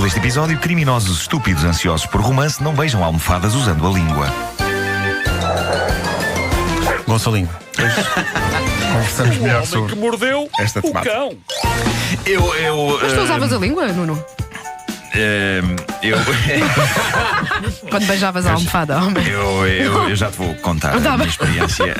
deste episódio: criminosos estúpidos ansiosos por romance não beijam almofadas usando a língua. Gonçalinho, conversamos melhor O homem sobre que mordeu esta o temática. cão. Mas tu usavas a língua, Nuno? Quando beijavas a almofada, homem. Eu já te vou contar Tá a minha bem. experiência.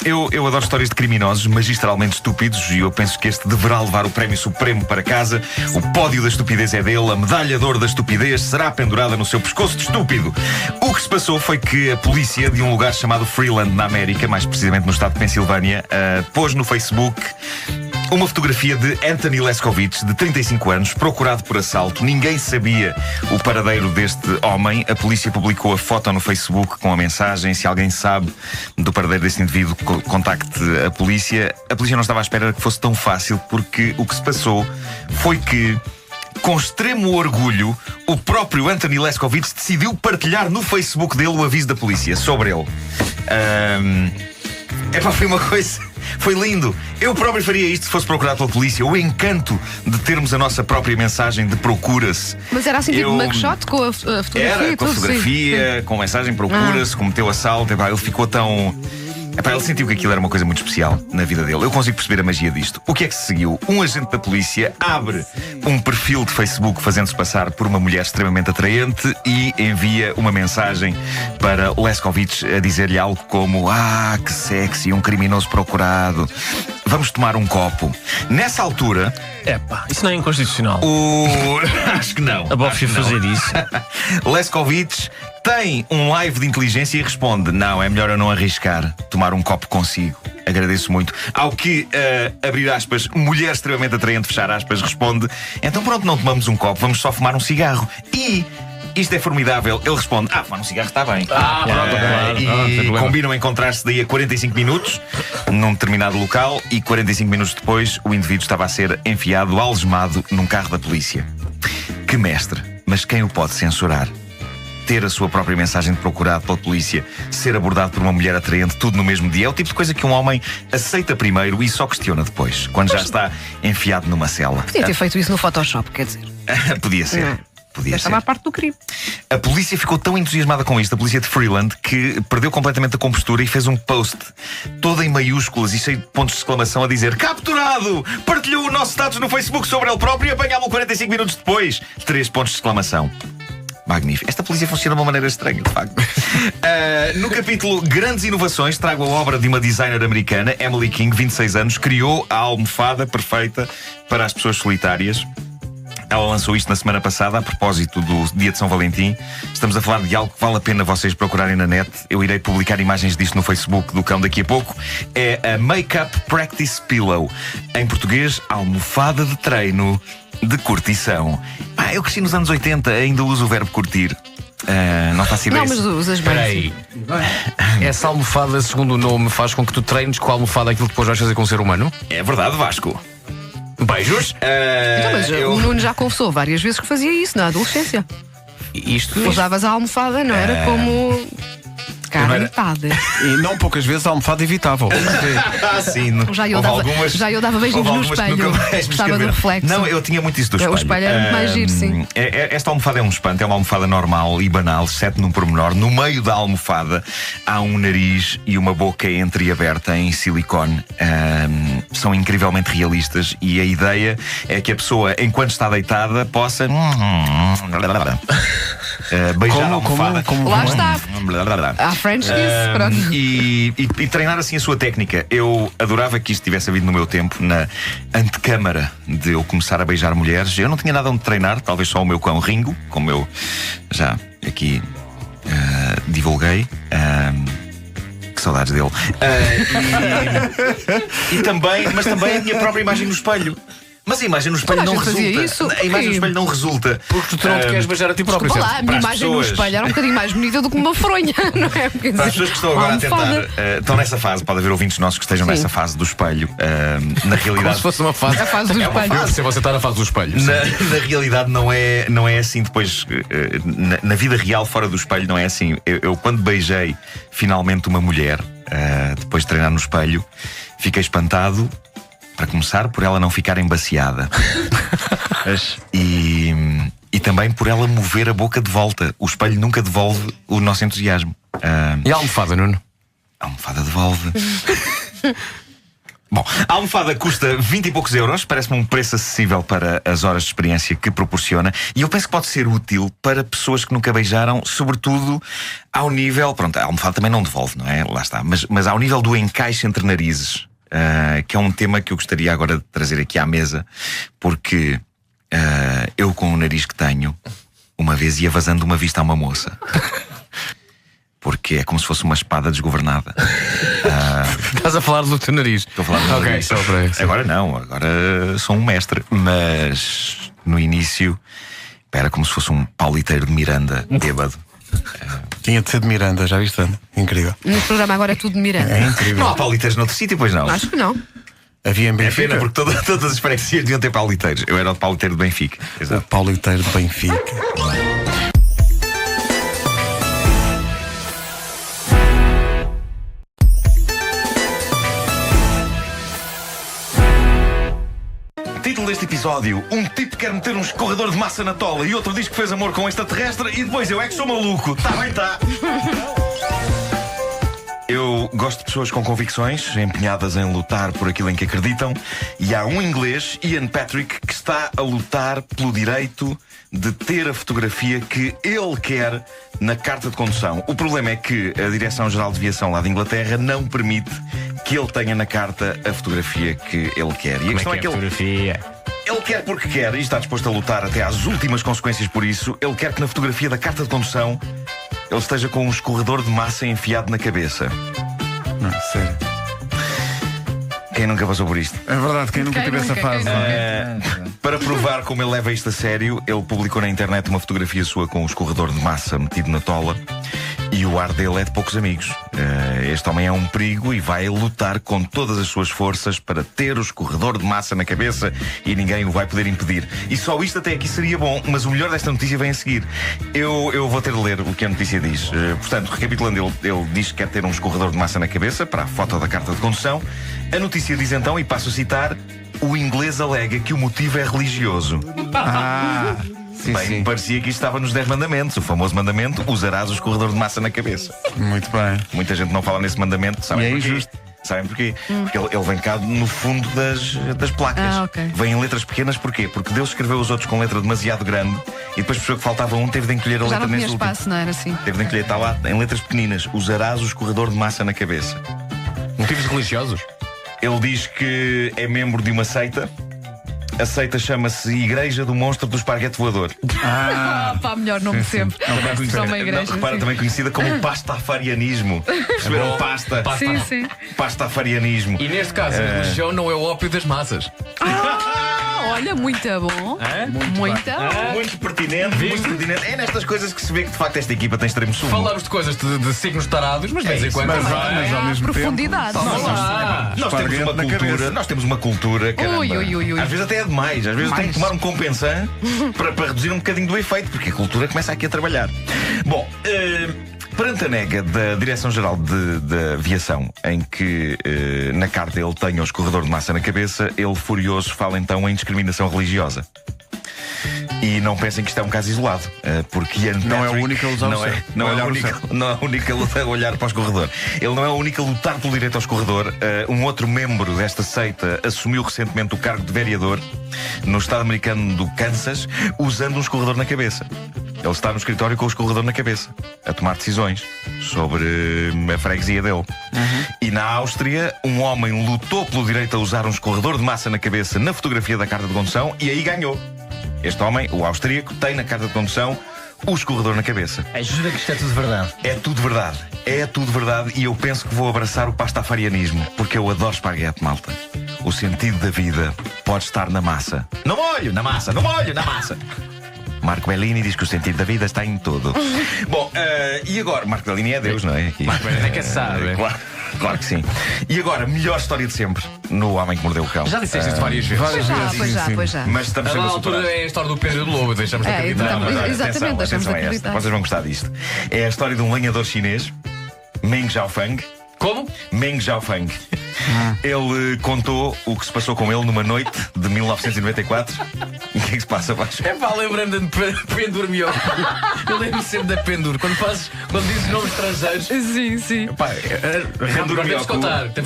Eu adoro histórias de criminosos magistralmente estúpidos e eu penso que este deverá levar o prémio supremo para casa. O pódio da estupidez é dele, a medalha de ouro da estupidez será pendurada no seu pescoço de estúpido. O que se passou foi que a polícia de um lugar chamado Freeland, na América, mais precisamente no estado de Pensilvânia, pôs no Facebook uma fotografia de Anthony Leskovich, de 35 anos, procurado por assalto. Ninguém sabia o paradeiro deste homem. A polícia publicou a foto no Facebook com a mensagem: se alguém sabe do paradeiro deste indivíduo, contacte a polícia. A polícia não estava à espera que fosse tão fácil, porque o que se passou foi que, com extremo orgulho, o próprio Anthony Leskovich decidiu partilhar no Facebook dele o aviso da polícia sobre ele. Foi uma coisa... Foi lindo. Eu próprio faria isto se fosse procurado pela polícia. O encanto de termos a nossa própria mensagem de procura-se. Mas era assim tipo mugshot com a fotografia? Era, e com a tudo, fotografia, com a mensagem procura-se, cometeu assalto. Ele ficou tão... ele sentiu que aquilo era uma coisa muito especial na vida dele. Eu consigo perceber a magia disto. O que é que se seguiu? Um agente da polícia abre um perfil de Facebook fazendo-se passar por uma mulher extremamente atraente e envia uma mensagem para Leskovich a dizer-lhe algo como: ah, que sexy, um criminoso procurado. Vamos tomar um copo. Nessa altura... Epá, isso não é inconstitucional. Acho que não. A Bob ia fazer isso. Leskovich tem um live de inteligência e responde: não, é melhor eu não arriscar tomar um copo consigo. Agradeço muito. Ao que, abrir aspas, mulher extremamente atraente, fechar aspas, responde: então pronto, não tomamos um copo, vamos só fumar um cigarro. E... isto é formidável. Ele responde: fumar um cigarro está bem. Claro. E combinam encontrar-se daí a 45 minutos num determinado local, e 45 minutos depois o indivíduo estava a ser enfiado, algemado, num carro da polícia. Que mestre, mas quem o pode censurar? Ter a sua própria mensagem de procurado pela polícia, ser abordado por uma mulher atraente, tudo no mesmo dia. É o tipo de coisa que um homem aceita primeiro e só questiona depois, quando já está enfiado numa cela. Podia ter feito isso no Photoshop, quer dizer. Podia ser. Não. Podia Estava à ser. parte do crime. A polícia ficou tão entusiasmada com isto, a polícia de Freeland, que perdeu completamente a compostura e fez um post todo em maiúsculas e cheio de pontos de exclamação a dizer: capturado! Partilhou o nosso status no Facebook sobre ele próprio e apanhámo 45 minutos depois. 3 pontos de exclamação. Magnífico. Esta polícia funciona de uma maneira estranha, de facto. No capítulo Grandes Inovações, trago a obra de uma designer americana, Emily King, 26 anos, criou a almofada perfeita para as pessoas solitárias. Ela lançou isto na semana passada, a propósito do dia de São Valentim. Estamos a falar de algo que vale a pena vocês procurarem na net. Eu irei publicar imagens disto no Facebook do cão daqui a pouco. É a Makeup Practice Pillow. Em português, almofada de treino de curtição. Eu cresci nos anos 80, ainda uso o verbo curtir. Não faço ideia. Não, mas usas bem. Espera aí. Essa almofada, segundo o nome, faz com que tu treines com a almofada aquilo que depois vais fazer com o ser humano? É verdade, Vasco. Beijos? Então, mas o Nuno já confessou várias vezes que fazia isso na adolescência. Isto Usavas a almofada, não era como carne empada. E não poucas vezes a almofada evitava. Sim. Já eu dava beijinhos no espelho. Gostava do reflexo. Não, eu tinha muito isso do espelho. O espelho era muito mais giro, sim. Esta almofada é um espanto, é uma almofada normal e banal, exceto num pormenor. No meio da almofada há um nariz e uma boca entreaberta em silicone. São incrivelmente realistas e a ideia é que a pessoa, enquanto está deitada, possa beijar a almofada. Lá está. Há French kiss, pronto. E treinar assim a sua técnica. Eu adorava que isto tivesse havido no meu tempo, na antecâmara de eu começar a beijar mulheres. Eu não tinha nada onde treinar, talvez só o meu cão Ringo, como eu já aqui divulguei. Que saudades dele. Mas também a minha própria imagem no espelho. Mas a imagem no espelho Toda a não gente fazia resulta. isso? A imagem no espelho não resulta. porque tu não te queres beijar a ti próprio. Desculpa certo? lá, a minha Para as imagem no pessoas. espelho era um bocadinho mais bonita do que uma fronha, não é? Quer Para as dizer, pessoas que estão agora a almofada. tentar, estão nessa fase, pode haver ouvintes nossos que estejam Sim. nessa fase do espelho. Na Como realidade, se fosse uma fase. A fase do É uma espelho. fase. Se você está na fase do espelho. na realidade não é assim. Depois, na vida real, fora do espelho, não é assim. Eu quando beijei finalmente uma mulher, depois de treinar no espelho, fiquei espantado, para começar, por ela não ficar embaciada. E também por ela mover a boca de volta. O espelho nunca devolve o nosso entusiasmo. E a almofada, Nuno? A almofada devolve. Bom, a almofada custa 20 e poucos euros. Parece-me um preço acessível para as horas de experiência que proporciona. E eu penso que pode ser útil para pessoas que nunca beijaram, sobretudo ao nível... Pronto, a almofada também não devolve, não é? Lá está. Mas ao nível do encaixe entre narizes, que é um tema que eu gostaria agora de trazer aqui à mesa, porque eu, com o nariz que tenho, uma vez ia vazando uma vista a uma moça. Porque é como se fosse uma espada desgovernada. Estás a falar do teu nariz? Estou a falar do Ok, nariz. só para isso. Agora não, agora sou um mestre. Mas no início era como se fosse um pauliteiro de Miranda bêbado. Tinha de ser de Miranda, já viste? Incrível. No programa agora é tudo de Miranda. É incrível. Não há pauliteiros noutro sítio, pois não? Acho que não. Havia em É Benfica. pena, porque todas as freguesias deviam ter pauliteiros. Eu era o pauliteiro de Benfica. O Exato. pauliteiro de Benfica. Título deste episódio: um tipo quer meter um escorredor de massa na tola e outro diz que fez amor com um extraterrestre e depois eu é que sou maluco. Tá bem, tá. Eu gosto de pessoas com convicções, empenhadas em lutar por aquilo em que acreditam. E há um inglês, Ian Patrick, que está a lutar pelo direito de ter a fotografia que ele quer na carta de condução. O problema é que a Direção-Geral de Aviação lá de Inglaterra não permite que ele tenha na carta a fotografia que ele quer. E a questão é que ele quer porque quer e está disposto a lutar até às últimas consequências por isso. Ele quer que na fotografia da carta de condução ele esteja com um escorredor de massa enfiado na cabeça. Não, sério. Quem nunca passou por isto? É verdade, quem nunca Quem teve essa nunca, fase. quem não é? Para provar como ele leva isto a sério, ele publicou na internet uma fotografia sua com um escorredor de massa metido na tola. E o ar dele é de poucos amigos. Este homem é um perigo e vai lutar com todas as suas forças para ter o escorredor de massa na cabeça e ninguém o vai poder impedir. E só isto até aqui seria bom, mas o melhor desta notícia vem a seguir. Eu vou ter de ler o que a notícia diz. Portanto, recapitulando, ele diz que quer ter um escorredor de massa na cabeça para a foto da carta de condução. A notícia diz então, e passo a citar: o inglês alega que o motivo é religioso. Sim, Bem, sim. parecia que isto estava nos 10 mandamentos. O famoso mandamento: usarás o escorredor de massa na cabeça. Muito bem. Muita gente não fala nesse mandamento. Sabem E é porquê? injusto. Sabem porquê? Porque ele vem cá no fundo das placas. Ok. Vem em letras pequenas, porquê? Porque Deus escreveu os outros com letra demasiado grande e depois percebeu que faltava um, teve de encolher a Já letra não tinha nesse último. espaço, não era assim? Teve de encolher, está lá em letras pequeninas: usarás o escorredor de massa na cabeça. Motivos religiosos? Ele diz que é membro de uma seita. A seita chama-se Igreja do Monstro do Esparguete Voador. Pá, melhor nome sempre. Só uma igreja. Não, repara, sim. também conhecida como pastafarianismo. Perceberam? Sim, sim. Pastafarianismo. E neste caso, a religião não é o ópio das massas. Olha, muito bom. Muito bom. Muito pertinente, muito pertinente. É nestas coisas que se vê que de facto esta equipa tem extremo sumo. Falamos de coisas de signos tarados, mas de vez em isso, quando. mas também. vai, mas ao mesmo Profundidade. tempo. Nós temos uma cultura, caramba. Ui. Às vezes até é demais. Às vezes eu tenho que tomar um compensant para reduzir um bocadinho do efeito, porque a cultura começa aqui a trabalhar. Bom, perante a nega da Direção-Geral de Aviação, em que na carta ele tenha o escorredor de massa na cabeça, ele, furioso, fala então em discriminação religiosa. E não pensem que isto é um caso isolado, porque Ian Não é o Patrick único a usar o céu. não é Olhar o o único, céu. não é o único a olhar para o escorredor. Ele não é o único a lutar pelo direito ao escorredor. Um outro membro desta seita assumiu recentemente o cargo de vereador no estado americano do Kansas, usando um escorredor na cabeça. Ele está no escritório com o escorredor na cabeça, a tomar decisões sobre a freguesia dele. E na Áustria, um homem lutou pelo direito a usar um escorredor de massa na cabeça na fotografia da carta de condução e aí ganhou. Este homem, o austríaco, tem na carta de condução o escorredor na cabeça. Jura que isto é tudo verdade. É tudo verdade. É tudo verdade. E eu penso que vou abraçar o pastafarianismo, porque eu adoro esparguete, malta. O sentido da vida pode estar na massa. Não molho na massa, não molho na massa. Marco Bellini diz que o sentido da vida está em tudo. Bom, e agora? Marco Bellini é Deus, não é? Aqui. Marco Bellini é que sabe. Claro que sim. E agora, melhor história de sempre no Homem que Mordeu o Cão. Já disseste isto várias vezes. Pois já. Mas estamos A sempre da a altura superar. é a história do Pedro do Lobo, deixamos de acreditar. Exatamente. Mas, olha, Exatamente, deixamos de atenção a esta. acreditar. Vocês vão gostar disto. É a história de um lenhador chinês, Meng Xiaofang. Como? Meng Xiaofang. Ele contou o que se passou com ele numa noite de 1994. O que é que se passa, Baixo? É pá, lembrando de Pendur Mioco. Eu lembro sempre da Pendur. Quando dizes nomes estrangeiros. Sim, sim. Pá, Pendur temos que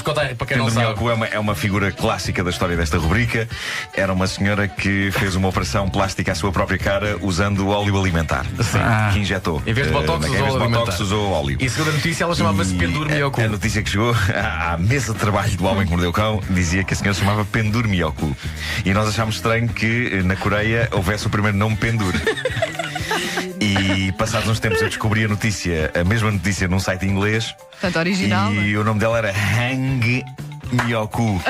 contar para quem não Pendur sabe. Mioco é uma figura clássica da história desta rubrica. Era uma senhora que fez uma operação plástica à sua própria cara usando óleo alimentar. Que injetou. Em vez de botox, na usou vez de óleo botox, alimentar. usou óleo. E segundo a notícia, ela chamava-se Pendur Mioco. A notícia que chegou à mesa de trabalho do homem que mordeu o cão dizia que a senhora se chamava Pendur Mioco. E nós achámos estranho que na Coreia houvesse o primeiro nome Pendur. E passados uns tempos eu descobri a mesma notícia num site inglês. Portanto, original. E o nome dela era Hang Mioku.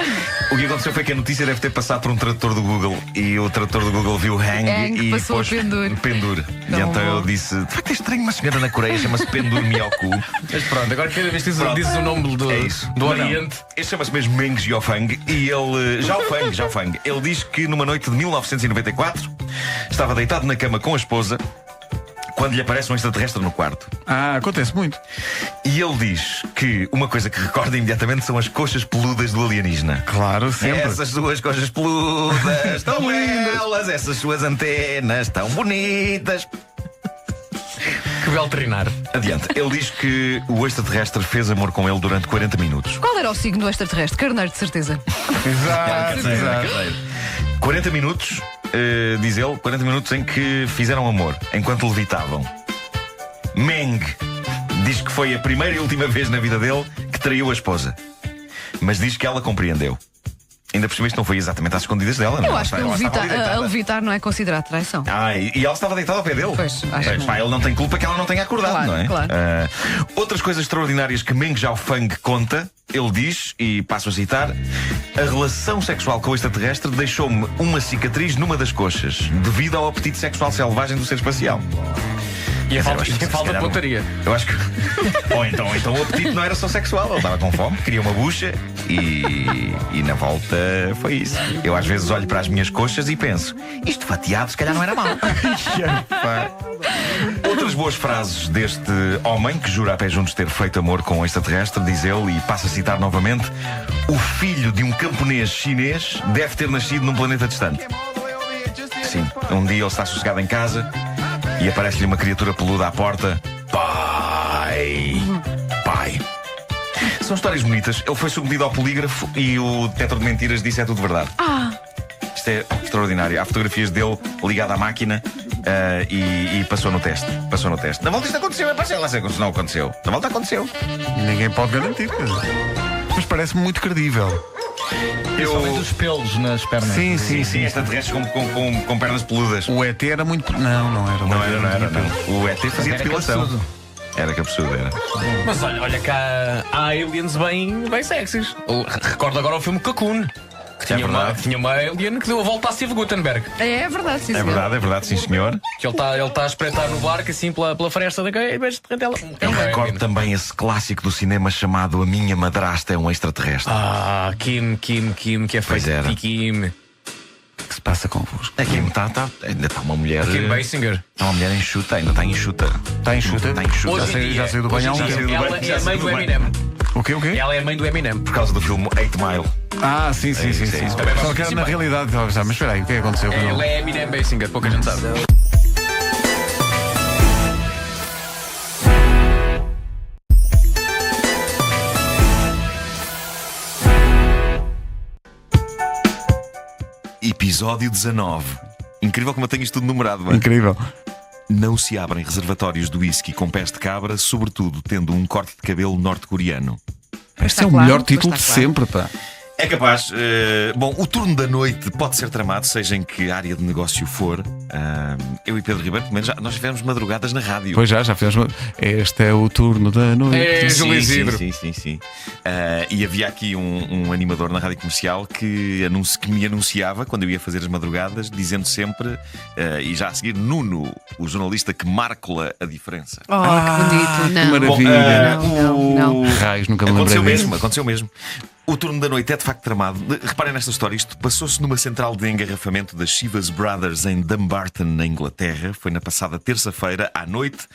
O que aconteceu foi que a notícia deve ter passado por um tradutor do Google. E o tradutor do Google viu Hang e passou pôs a Pendur. E então eu disse: de facto é estranho, uma senhora na Coreia chama-se Pendur Mioku. Mas pronto, agora cada vez que dizes o nome do É isso. do Mas não, Oriente. este chama-se mesmo Meng Jiaofang. E ele. Jiaofang. Ele diz que numa noite de 1994 estava deitado na cama com a esposa quando lhe aparece um extraterrestre no quarto. Acontece muito. E ele diz que uma coisa que recorda imediatamente são as coxas peludas do alienígena. Claro, sempre. Essas suas coxas peludas, tão belas, essas suas antenas tão bonitas. Que belo treinar. Adiante. Ele diz que o extraterrestre fez amor com ele durante 40 minutos. Qual era o signo do extraterrestre? Carneiro, de certeza. Exato. 40 minutos, diz ele, 40 minutos em que fizeram amor, enquanto levitavam. Meng diz que foi a primeira e última vez na vida dele que traiu a esposa. Mas diz que ela compreendeu. Ainda por cima isto não foi exatamente às escondidas dela, não? Eu acho que a levitar não é considerado traição. E ela estava deitada ao pé dele. Pois, acho que não. Ele não tem culpa que ela não tenha acordado, Claro, não é? claro. Outras coisas extraordinárias que Meng Jiaofang conta, ele diz, e passo a citar: a relação sexual com o extraterrestre deixou-me uma cicatriz numa das coxas, devido ao apetite sexual selvagem do ser espacial. E a Quer dizer, falta, eu acho que e a se falta de calhar pontaria. Eu acho que. ou então o apetite não era só sexual, ele estava com fome, queria uma bucha e na volta foi isso. Eu às vezes olho para as minhas coxas e penso: isto fatiado se calhar não era mal. Outras boas frases deste homem que jura a pé juntos ter feito amor com um extraterrestre, diz ele, e passo a citar novamente: o filho de um camponês chinês deve ter nascido num planeta distante. Sim, um dia ele está sossegado em casa e aparece-lhe uma criatura peluda à porta. Pai. São histórias bonitas. Ele foi submetido ao polígrafo e o detector de mentiras disse: é tudo verdade. Isto é extraordinário. Há fotografias dele ligado à máquina e passou no teste. Na volta isto aconteceu, lá sei que não aconteceu. Na volta aconteceu. Ninguém pode garantir. Mas parece-me muito credível. Principalmente os pelos nas pernas. Sim, extraterrestres com pernas peludas. O ET era muito. Não era. Não era. O ET fazia Era depilação. cabeçudo. Era cabeçudo, era. Mas olha que há aliens bem sexys. Recordo agora o filme Cocoon. Que tinha uma alien que deu a volta a Steve Gutenberg. É verdade, sim, É senhor. verdade, sim senhor. Que ele está a espreitar no barco assim pela fresta da caia e vez de repente ela. Eu recordo também esse clássico do cinema chamado A Minha Madrasta é um Extraterrestre. Kim, que é Pois feito era. de Kim. O que se passa convosco? Aqui ainda está uma mulher. Kim Basinger. Está uma mulher enxuta, ainda está enxuta. Está enxuta? Está enxuta. Hoje em já dia, saiu do banho há um hoje em tempo. dia, ela é a mãe do Eminem. O quê? Ela é a mãe do Eminem. Por causa do filme 8 Mile. Sim. isso. Também Só gosto que era de na cima. realidade. Mas espera aí, o que é que aconteceu com Ela ele? é Eminem Basinger, pouca gente sabe. Episódio 19. Incrível como eu tenho isto tudo numerado, mano. Incrível. Não se abrem reservatórios de whisky com pés de cabra, sobretudo tendo um corte de cabelo norte-coreano. Este é o claro, melhor pois título de está claro. sempre, pá. É capaz. Bom, o turno da noite pode ser tramado, seja em que área de negócio for. Eu e Pedro Ribeiro, pelo menos, nós tivemos madrugadas na rádio. Pois já fizemos. Este é o turno da noite. É, Júlio Isidro. Sim. E havia aqui um animador na rádio comercial que me anunciava quando eu ia fazer as madrugadas, dizendo sempre, e já a seguir, Nuno, o jornalista que marca a diferença. Oh, que bonito. Não. maravilha. Não. Raios, nunca me lembrei disso. Aconteceu mesmo. O turno da noite é de facto tramado. Reparem nesta história. Isto passou-se numa central de engarrafamento das Chivas Brothers em Dumbarton, na Inglaterra. Foi na passada terça-feira, à noite.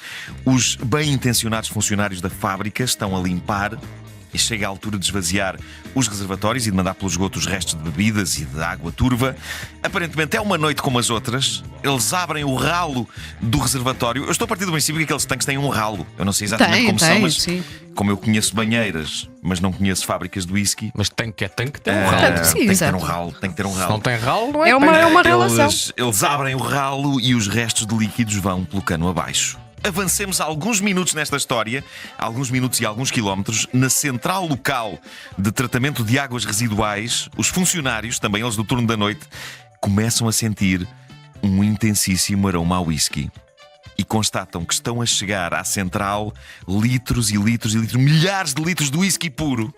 Os bem-intencionados funcionários da fábrica estão a limpar E chega a altura de esvaziar os reservatórios e de mandar pelo esgoto os restos de bebidas e de água turva. Aparentemente é uma noite como as outras. Eles abrem o ralo do reservatório. Eu estou a partir do princípio que aqueles tanques têm um ralo. Eu não sei exatamente como são, mas sim. como eu conheço banheiras, mas não conheço fábricas de whisky. Mas tanque é tanque, tem um ah, ralo. Portanto, sim, tem que ter exato. um ralo, tem que ter um Se ralo. não tem ralo, não é É uma relação. Eles abrem o ralo e os restos de líquidos vão pelo cano abaixo. Avancemos alguns minutos nesta história, alguns minutos e alguns quilómetros. Na central local de tratamento de águas residuais, os funcionários, também eles do turno da noite, começam a sentir um intensíssimo aroma a whisky. E constatam que estão a chegar à central litros e litros e litros, milhares de litros de whisky puro.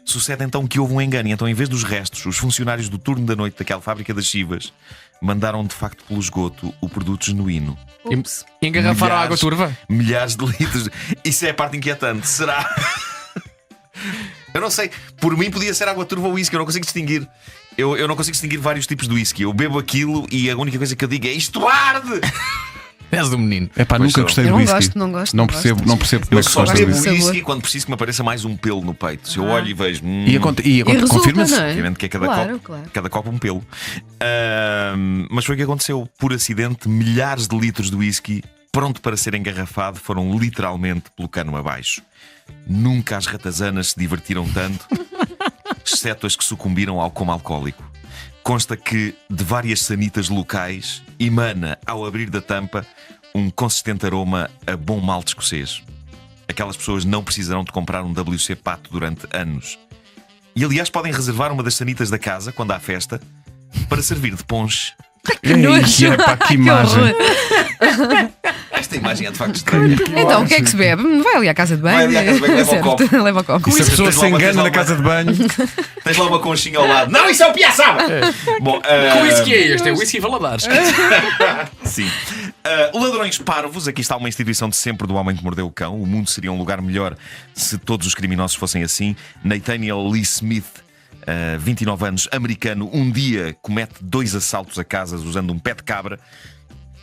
Sucede então que houve um engano e então, em vez dos restos, os funcionários do turno da noite daquela fábrica das Chivas mandaram de facto pelo esgoto o produto genuíno. Ups. Engarrafaram a água turva? Milhares de litros. Isso é a parte inquietante. Será? Eu não sei. Por mim podia ser água turva ou whisky. Eu não consigo distinguir. Eu não consigo distinguir vários tipos de whisky. Eu bebo aquilo e a única coisa que eu digo é isto arde! És do menino. É pá, Pois nunca sou. gostei Eu de não whisky. gosto, não gosto, Não não percebo, gosto. não percebo como Eu é que se só gosta de bebo whisky. sabor. whisky quando preciso que me apareça mais um pelo no peito. Se eu olho e vejo. E E confirma-se. resulta, não é? Obviamente que é Claro, claro. cada copo um pelo. Mas foi o que aconteceu. Por acidente, milhares de litros de whisky, pronto para ser engarrafado, foram literalmente pelo cano abaixo. Nunca as ratazanas se divertiram tanto, exceto as que sucumbiram ao coma alcoólico. Consta que de várias sanitas locais emana, ao abrir da tampa, um consistente aroma a bom malte escocês. Aquelas pessoas não precisarão de comprar um WC Pato durante anos. E aliás podem reservar uma das sanitas da casa, quando há festa, para servir de ponche. Que nojo. Ei, epá, que Que imagem. horror. Esta imagem é de facto estranha. Então, o que é que se bebe? Vai ali à casa de banho. Vai ali à casa de banho, leva o Certo, copo. leva o copo. E se a pessoa Tens se lá uma- engana tens lá na uma- casa de banho. Tens lá uma conchinha ao lado. Não, isso é o piaçaba! Bom, Que whisky é este? É whisky Valadares. sim. Ladrões parvos. Aqui está uma instituição de sempre do homem que mordeu o cão. O mundo seria um lugar melhor se todos os criminosos fossem assim. Nathaniel Lee Smith, 29 anos, americano, um dia comete 2 assaltos a casas usando um pé de cabra.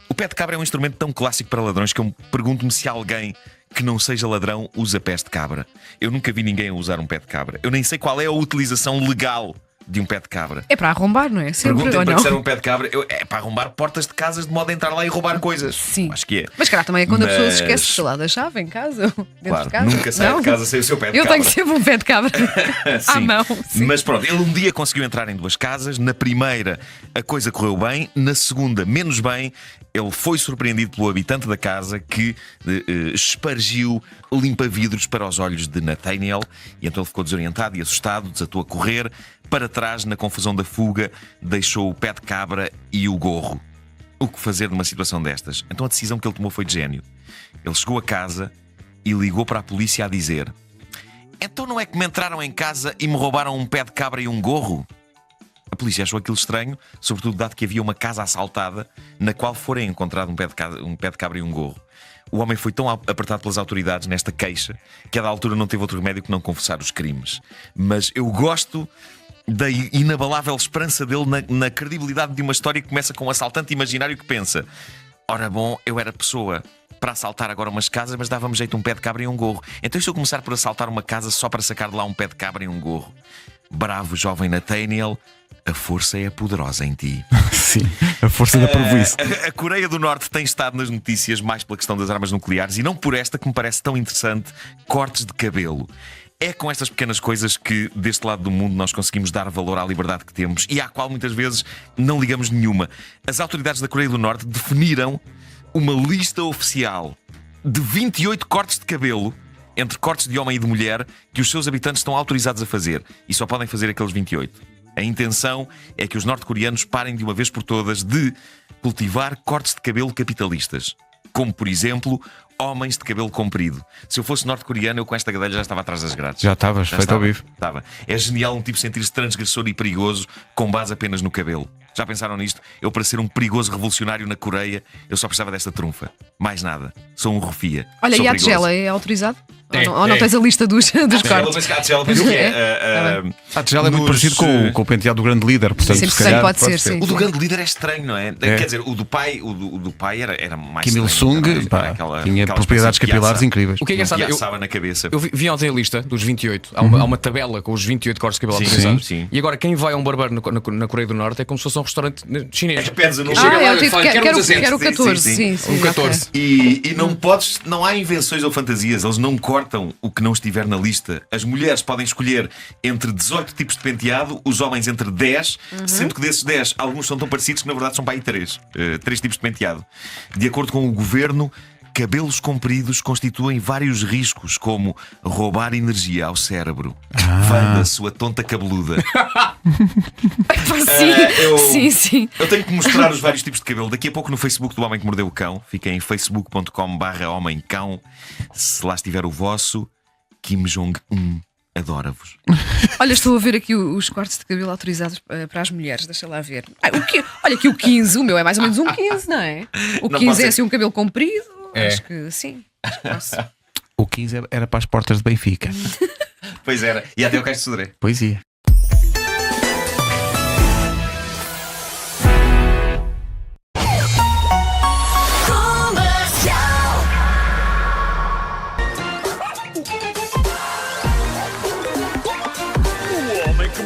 O pé de cabra é um instrumento tão clássico para ladrões que eu pergunto-me se alguém que não seja ladrão usa pés de cabra. Eu nunca vi ninguém a usar um pé de cabra. Eu nem sei qual é a utilização legal de um pé de cabra. É para arrombar, não é? Sempre Perguntem ou para não? que serve um pé de cabra. É para arrombar portas de casas de modo a entrar lá e roubar coisas. Sim. Acho que é. Mas calhar também é quando a pessoa se esquece, Mas- sei lá, da chave em casa. Dentro Claro, de casa. nunca sai Não? de casa sem o seu pé de Eu cabra. tenho sempre um pé de cabra à Sim. mão. Sim. Mas pronto, ele um dia conseguiu entrar em 2 casas. Na primeira, a coisa correu bem. Na segunda, menos bem. Ele foi surpreendido pelo habitante da casa que espargiu limpa-vidros para os olhos de Nathaniel. E então ele ficou desorientado e assustado, desatou a correr. Para trás, na confusão da fuga, deixou o pé de cabra e o gorro. O que fazer numa situação destas? Então a decisão que ele tomou foi de gênio. Ele chegou a casa e ligou para a polícia a dizer: então não é que me entraram em casa e me roubaram um pé de cabra e um gorro? A polícia achou aquilo estranho, sobretudo dado que havia uma casa assaltada na qual fora encontrado um pé de cabra e um gorro. O homem foi tão apertado pelas autoridades nesta queixa que a da altura não teve outro remédio que não confessar os crimes. Mas eu gosto da inabalável esperança dele na credibilidade de uma história que começa com um assaltante imaginário que pensa: ora bom, eu era pessoa para assaltar agora umas casas, mas dava-me jeito um pé de cabra e um gorro. Então e se eu começar por assaltar uma casa só para sacar de lá um pé de cabra e um gorro? Bravo jovem Nathaniel, a força é poderosa em ti. Sim, a força da prejuízo. A Coreia do Norte tem estado nas notícias mais pela questão das armas nucleares e não por esta que me parece tão interessante: cortes de cabelo. É com estas pequenas coisas que deste lado do mundo nós conseguimos dar valor à liberdade que temos e à qual muitas vezes não ligamos nenhuma. As autoridades da Coreia do Norte definiram uma lista oficial de 28 cortes de cabelo, entre cortes de homem e de mulher, que os seus habitantes estão autorizados a fazer. E só podem fazer aqueles 28. A intenção é que os norte-coreanos parem de uma vez por todas de cultivar cortes de cabelo capitalistas. Como, por exemplo, homens de cabelo comprido. Se eu fosse norte-coreano, eu com esta gadelha já estava atrás das grades. Já estavas, feito ao bife. Estava. É genial um tipo sentir-se transgressor e perigoso com base apenas no cabelo. Já pensaram nisto? Eu, para ser um perigoso revolucionário na Coreia, eu só precisava desta trunfa. Mais nada. Sou um rufia. Olha, Sou e a perigoso. tigela é autorizado? Ou não tens a lista dos cortes? A tigela penso que é. A tigela é muito parecido com o penteado do grande líder, portanto, Sim, se calhar pode ser, sim. O do grande líder é estranho, não é? Quer dizer, o do pai era mais. Kim Il-sung tinha propriedades capilares incríveis. O que é engraçado? Eu na cabeça. Eu vi ontem a lista dos 28. Há uma tabela com os 28 cortes de cabelo autorizados. Sim. E agora quem vai a um barbeiro na Coreia do Norte é como se fosse um restaurante chinês. Pedes no Quero o 14. Sim. O 14. E não há invenções ou fantasias. Eles não cortam o que não estiver na lista. As mulheres podem escolher entre 18 tipos de penteado, os homens entre 10, sendo que desses 10, alguns são tão parecidos que na verdade são para aí 3 tipos de penteado. De acordo com o governo, cabelos compridos constituem vários riscos, como roubar energia ao cérebro. Wanda, sua tonta cabeluda. Sim. Eu tenho que mostrar os vários tipos de cabelo. Daqui a pouco no Facebook do Homem que Mordeu o Cão. Fiquem em facebook.com/homemcão. Se lá estiver o vosso, Kim Jong-un adora-vos. Olha, estou a ver aqui os cortes de cabelo autorizados para as mulheres. Deixa lá ver. Olha aqui o 15. O meu é mais ou menos um 15, não é? O 15 é assim um cabelo comprido. Acho que sim. Acho que posso. O 15 era para as portas de Benfica. Pois era. E até o Cais de Sodré. Poesia.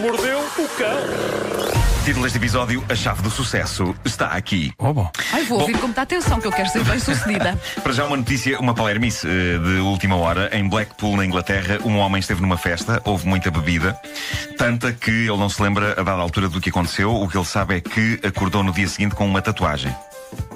Mordeu o cão. Título deste episódio: A chave do sucesso está aqui. Bom. Ai, vou ouvir com muita atenção, que eu quero ser bem sucedida. Para já uma notícia, uma palermice de última hora. Em Blackpool, na Inglaterra, um homem esteve numa festa, houve muita bebida, tanta que ele não se lembra a dada altura do que aconteceu. O que ele sabe é que acordou no dia seguinte com uma tatuagem.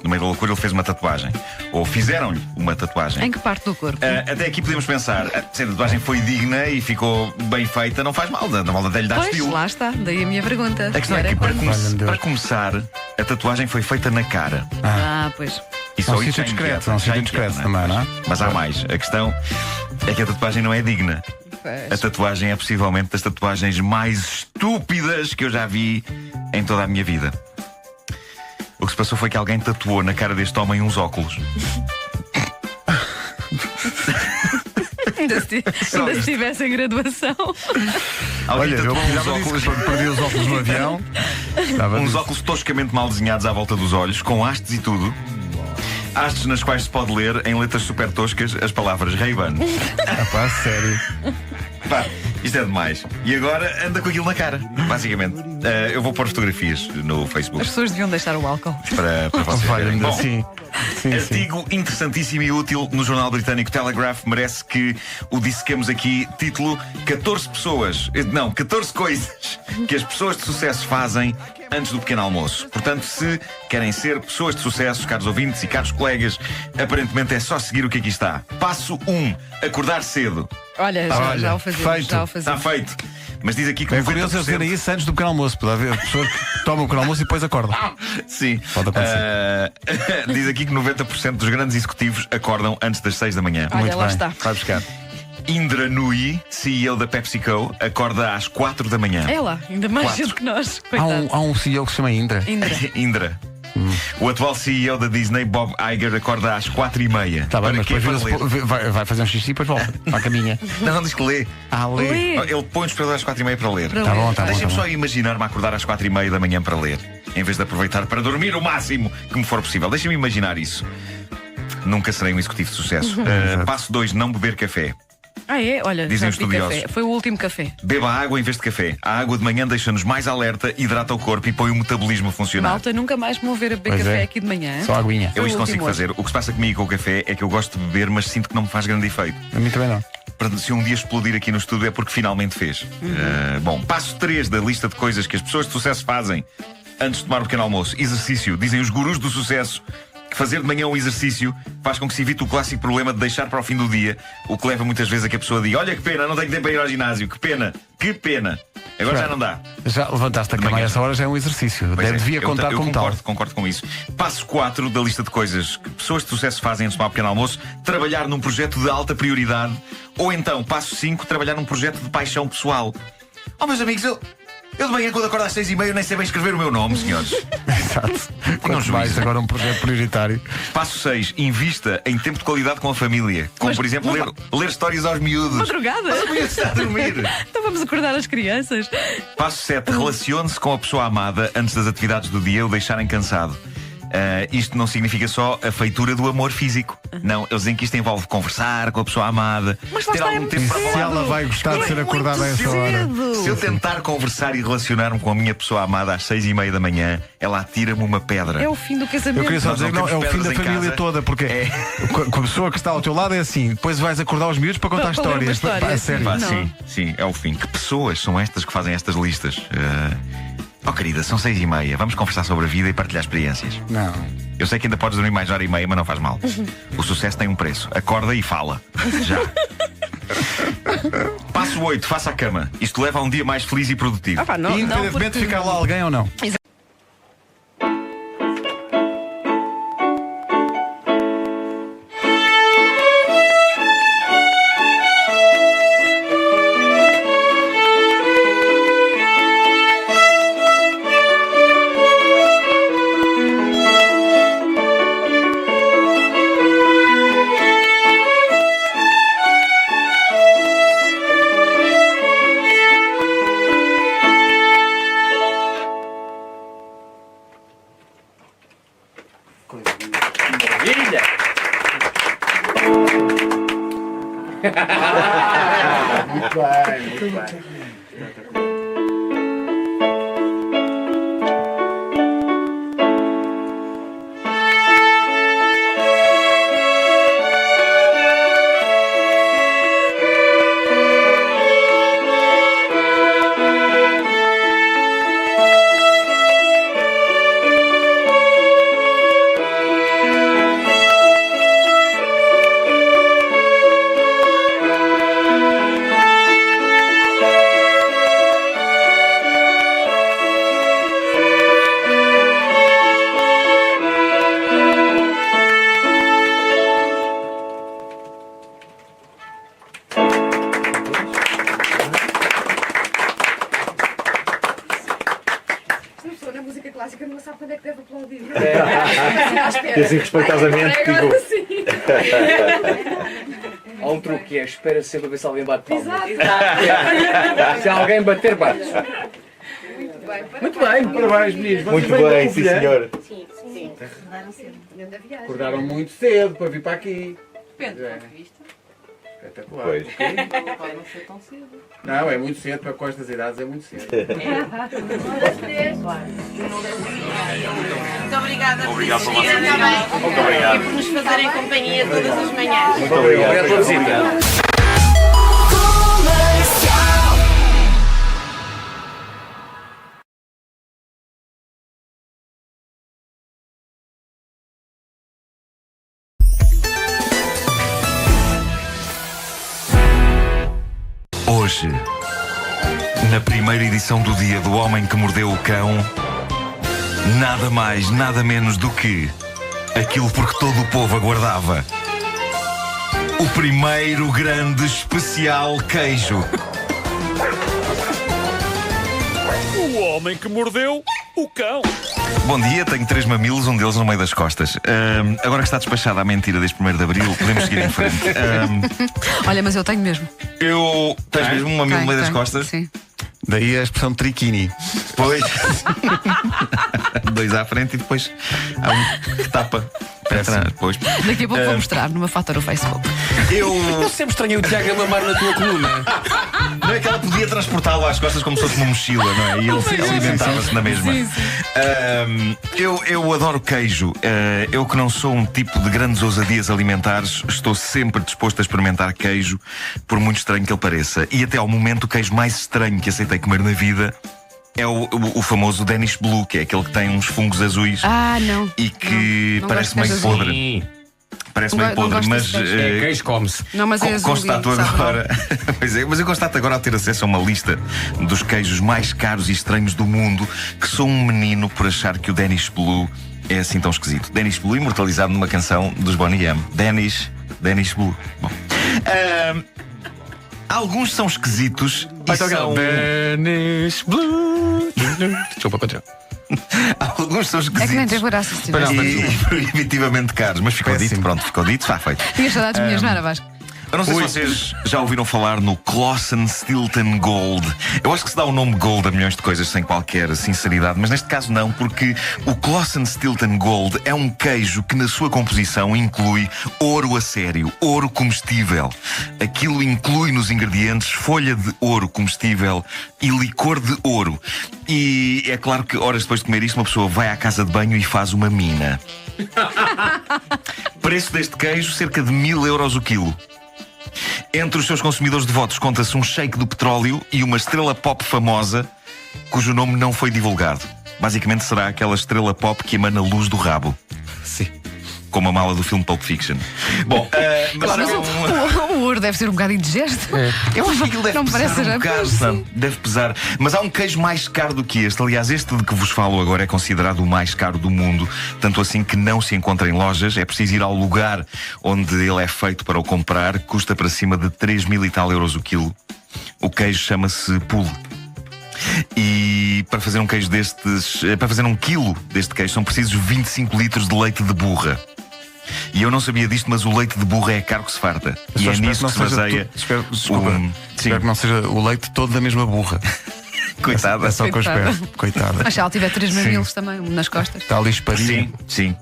No meio da loucura ele fez uma tatuagem. Ou fizeram-lhe uma tatuagem. Em que parte do corpo? Até aqui podemos pensar, se a tatuagem foi digna e ficou bem feita, não faz mal. Na malda dele dá Pois, estilo. lá está, daí a minha pergunta. A questão é que para começar, a tatuagem foi feita na cara. Pois. E só É um isso sítio já discreto, inquieta, também, não é? Mas há mais. A questão é que a tatuagem não é digna. Pois. A tatuagem é possivelmente das tatuagens mais estúpidas que eu já vi em toda a minha vida. O que se passou foi que alguém tatuou na cara deste homem uns óculos. Ainda se tivesse em graduação. Olha, eu tatuou perdi os óculos no avião. uns óculos toscamente mal desenhados à volta dos olhos, com hastes e tudo. Hastes nas quais se pode ler, em letras super toscas, as palavras Ray-Ban. Sério. Pá, isto é demais. E agora anda com aquilo na cara, basicamente. Eu vou pôr fotografias no Facebook As pessoas deviam deixar o álcool. para vocês verem. Bom, Sim. artigo interessantíssimo e útil no jornal britânico Telegraph merece que o dissequemos aqui. Título: 14 coisas que as pessoas de sucesso fazem antes do pequeno almoço. Portanto, se querem ser pessoas de sucesso, caros ouvintes e caros colegas, aparentemente é só seguir o que aqui está. Passo 1: acordar cedo. Olha, já o fazemos. feito. Já o fazemos. Está feito. Mas diz aqui que É curioso eles dizerem isso antes do pequeno almoço. Pode haver pessoas que tomam o pequeno almoço e depois acordam. Sim. Pode acontecer. Diz aqui que 90% dos grandes executivos acordam antes das 6 da manhã. Olha, Muito lá bem. está. Vai buscar. Indra Nui, CEO da PepsiCo, acorda às 4 da manhã. É lá, ainda mais 4. cedo que nós. Há Coitado. um CEO que se chama Indra. Indra. O atual CEO da Disney, Bob Iger, acorda às 4h30. Está bem, mas quê? depois Para ler. vai fazer um xixi e depois volta para a caminha. Não, diz que lê. Lê. Ele põe o despertador às 4h30 para ler. Para Tá ler. bom, tá bom. Deixem-me só imaginar-me a acordar às 4h30 da manhã para ler, em vez de aproveitar para dormir o máximo que me for possível. Deixem-me imaginar isso. Nunca serei um executivo de sucesso. Passo 2: não beber café. Olha, Dizem já os bebi estudiosos. café. Foi o último café. Beba água em vez de café. A água de manhã deixa-nos mais alerta, hidrata o corpo e põe o metabolismo a funcionar. Malta, nunca mais me vou ver a beber Pois café é. aqui de manhã. Só aguinha. Eu Foi isto o consigo último fazer. O que se passa comigo com o café é que eu gosto de beber, mas sinto que não me faz grande efeito. A mim também não. Portanto, se um dia explodir aqui no estúdio é porque finalmente fez. Bom, passo 3 da lista de coisas que as pessoas de sucesso fazem antes de tomar o pequeno almoço. Exercício. Dizem os gurus do sucesso que fazer de manhã um exercício faz com que se evite o clássico problema de deixar para o fim do dia, o que leva muitas vezes a que a pessoa diga: olha que pena, não tenho tempo para ir ao ginásio, que pena, que pena. Agora já não dá. Já levantaste a cama a essa hora, já é um exercício. Pois é, Devia contar eu como tal. concordo com isso. Passo 4 da lista de coisas que pessoas de sucesso fazem antes de tomar o pequeno almoço: trabalhar num projeto de alta prioridade. Ou então, passo 5: trabalhar num projeto de paixão pessoal. Oh, meus amigos, Eu de manhã, quando acordo às 6h30, nem sei bem escrever o meu nome, senhores. Exato. Quanto mais agora um projeto prioritário. Passo 6. Invista em tempo de qualidade com a família. Como, por exemplo, ler histórias aos miúdos. Madrugada? Mas o miúdo está a dormir. Então vamos acordar as crianças. Passo 7. Relacione-se com a pessoa amada antes das atividades do dia o deixarem cansado. Isto não significa só a feitura do amor físico. Não, eles dizem que isto envolve conversar com a pessoa amada, Mas lá ter está, algum é tempo para Se falar. ela vai gostar de ser acordada a essa hora. Se eu tentar conversar e relacionar-me com a minha pessoa amada às 6h30 da manhã, ela atira-me uma pedra. É o fim do casamento. Eu queria só Nós dizer não que não, é o temos fim da pedras em família casa. toda, porque com a pessoa que está ao teu lado é assim, depois vais acordar os miúdos para contar Para ler uma histórias. história, Pá, a sim. sério. Pá, Não. sim, é o fim. Que pessoas são estas que fazem estas listas? Oh, querida, são 6h30. Vamos conversar sobre a vida e partilhar experiências. Não. Eu sei que ainda podes dormir mais hora e meia, mas não faz mal. O sucesso tem um preço. Acorda e fala. Já. Passo 8. Faça a cama. Isto leva a um dia mais feliz e produtivo. Ah, pá, não, Independentemente de ficar lá alguém ou não. Na música clássica não sabe quando é que deve aplaudir. E assim respeitosamente, tipo, Há um truque que é espera sempre a ver se alguém bate palmas. Se alguém bater, bate. Muito bem, parabéns, meninos. muito bem, sim senhor. Acordaram muito cedo para vir para aqui. Espetacular. Pois. Não, é muito cedo para com estas idades, é muito cedo. Muito obrigada por existirem também e por nos fazerem companhia todas as manhãs. Muito obrigado. Obrigado pela visita. Hoje, na primeira edição do Dia do Homem que Mordeu o Cão, nada mais, nada menos do que aquilo por que todo o povo aguardava. O primeiro grande especial queijo. O homem que mordeu o cão. Bom dia, tenho 3 mamilos, um deles no meio das costas. Agora que está despachada a mentira deste 1º de Abril, podemos seguir em frente. Olha, mas eu tenho mesmo. Tens mesmo um mamilo no meio das Tenho, costas? Sim. Daí a expressão triquini. Pois. 2 à frente e depois há um que tapa para trás. Pois. Daqui a pouco vou mostrar numa foto no Facebook. Eu sempre estranhei o Tiago a mamar na tua coluna. Não é que ela podia transportá-lo às costas como se fosse uma mochila, não é? E ele alimentava-se na mesma. Sim, sim. Eu adoro queijo. Eu que não sou um tipo de grandes ousadias alimentares, estou sempre disposto a experimentar queijo, por muito estranho que ele pareça. E até ao momento o queijo mais estranho que aceitei comer na vida é o famoso Danish Blue, que é aquele que tem uns fungos azuis Ah, não. e que não parece gosto meio de podre. Sim. Parece Não meio go- não podre, gosto mas desse queijo. Queijo come-se. Não, mas é azul. constato e sabe agora. Pois é, mas eu constato agora ao ter acesso a uma lista dos queijos mais caros e estranhos do mundo que sou um menino por achar que o Danish Blue é assim tão esquisito. Danish Blue imortalizado numa canção dos Bonnie M. Danish Blue. Bom. Alguns são esquisitos e são... Vanish Blue. Desculpa, continua. Alguns são É que nem esquisitos teve graça se tivesse. e proibitivamente caros. Mas ficou dito, pronto, ficou dito, está feito. Tinha saudades minhas, não era, Vasco? Eu não sei se vocês já ouviram falar no Clausen Stilton Gold. Eu acho que se dá o nome Gold a milhões de coisas sem qualquer sinceridade, mas neste caso não, porque o Clausen Stilton Gold é um queijo que na sua composição inclui ouro a sério, ouro comestível. Aquilo inclui nos ingredientes folha de ouro comestível e licor de ouro. E é claro que horas depois de comer isto uma pessoa vai à casa de banho e faz uma mina. Preço deste queijo, cerca de 1000 euros o quilo. Entre os seus consumidores devotos conta-se um sheik do petróleo e uma estrela pop famosa cujo nome não foi divulgado. Basicamente será aquela estrela pop que emana luz do rabo. Sim. Como a mala do filme Pulp Fiction. Bom, mas Mas o ouro deve ser um bocado indigesto. eu acho que aquilo deve Não me pesar parece um já, bocado, pois, sabe? Deve pesar. Mas há um queijo mais caro do que este. Aliás, este de que vos falo agora é considerado o mais caro do mundo. Tanto assim que não se encontra em lojas. É preciso ir ao lugar onde ele é feito para o comprar. Custa para cima de 3.000 e tal euros o quilo. O queijo chama-se Pule. E para fazer um queijo destes, para fazer um quilo deste queijo, são precisos 25 litros de leite de burra. E eu não sabia disto, mas o leite de burra é caro que se farta. E é nisso que se baseia. Espero que não seja o leite todo da mesma burra. Coitada. É só o que eu Coitada. espero. Coitada. Mas se ela tiver 3 Sim. mamilos também, nas costas. Está ali esparinho. Sim, sim.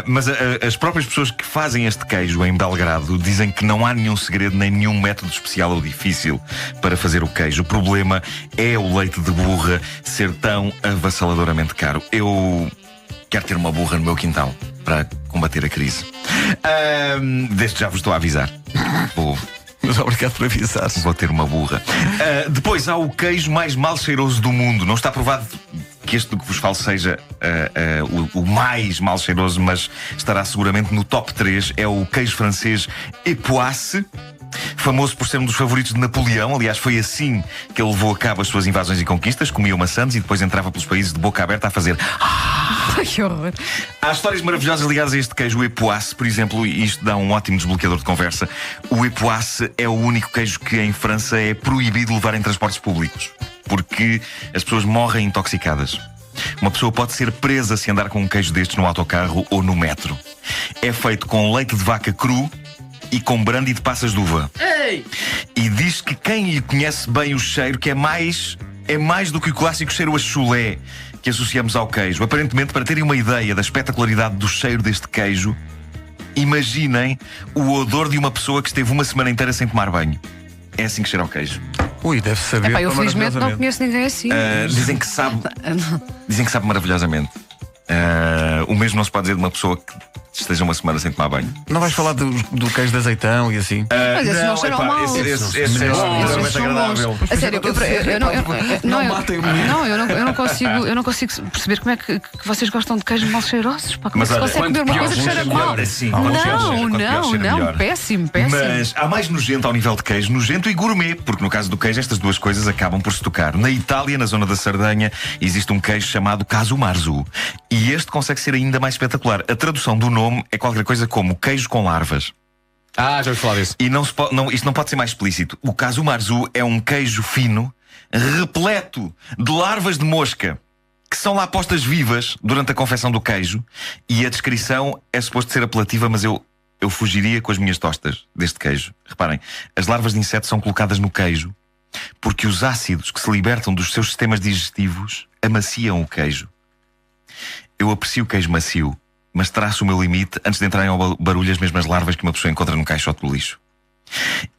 Mas as próprias pessoas que fazem este queijo em Belgrado dizem que não há nenhum segredo nem nenhum método especial ou difícil para fazer o queijo. O problema é o leite de burra ser tão avassaladoramente caro. Eu quero ter uma burra no meu quintal para combater a crise. Desde já vos estou a avisar. Mas obrigado por avisar. Vou ter uma burra. Depois há o queijo mais mal cheiroso do mundo. Não está provado que este do que vos falo seja o mais mal cheiroso, mas estará seguramente no top 3. É o queijo francês Epoisse, famoso por ser um dos favoritos de Napoleão. Aliás, foi assim que ele levou a cabo as suas invasões e conquistas. Comia maçãs e depois entrava pelos países de boca aberta a fazer... Que horror. Há histórias maravilhosas ligadas a este queijo, o Epoisse, por exemplo, e isto dá um ótimo desbloqueador de conversa. O Epoisse é o único queijo que em França é proibido levar em transportes públicos, porque as pessoas morrem intoxicadas. Uma pessoa pode ser presa se andar com um queijo destes no autocarro ou no metro. É feito com leite de vaca cru e com brandy de passas de uva. Ei! E diz que quem lhe conhece bem o cheiro, que é mais do que o clássico cheiro a chulé que associamos ao queijo. Aparentemente, para terem uma ideia da espetacularidade do cheiro deste queijo, imaginem o odor de uma pessoa que esteve uma semana inteira sem tomar banho. É assim que cheira ao queijo. Ui, deve saber. Epá, eu felizmente não maravilhosamente. conheço ninguém assim. Dizem que sabe maravilhosamente. O mesmo não se pode dizer de uma pessoa que esteja uma semana sem tomar banho. Não vais falar do queijo de azeitão e assim? Mas esses não cheiram mal. Esse é Esses extremamente são agradável. bons. A sério, eu não consigo perceber como é que vocês gostam de queijos mal cheirosos. Pá, como é que se olha, consegue comer uma coisa que cheira mal? Assim, quanto pior cheira, melhor. Péssimo. Mas há mais nojento ao nível de queijo, nojento e gourmet, porque no caso do queijo estas duas coisas acabam por se tocar. Na Itália, na zona da Sardenha, existe um queijo chamado Casu Marzu. E este consegue ser ainda mais espetacular. A tradução do nome é qualquer coisa como queijo com larvas. Já ouvi falar disso. E isto não pode ser mais explícito. O Casu Marzu é um queijo fino, repleto de larvas de mosca, que são lá postas vivas durante a confecção do queijo. E a descrição é suposto ser apelativa, mas eu fugiria com as minhas tostas deste queijo. Reparem, as larvas de inseto são colocadas no queijo porque os ácidos que se libertam dos seus sistemas digestivos amaciam o queijo. Eu aprecio o queijo macio, mas traço o meu limite antes de entrarem ao barulho as mesmas larvas que uma pessoa encontra num caixote do lixo.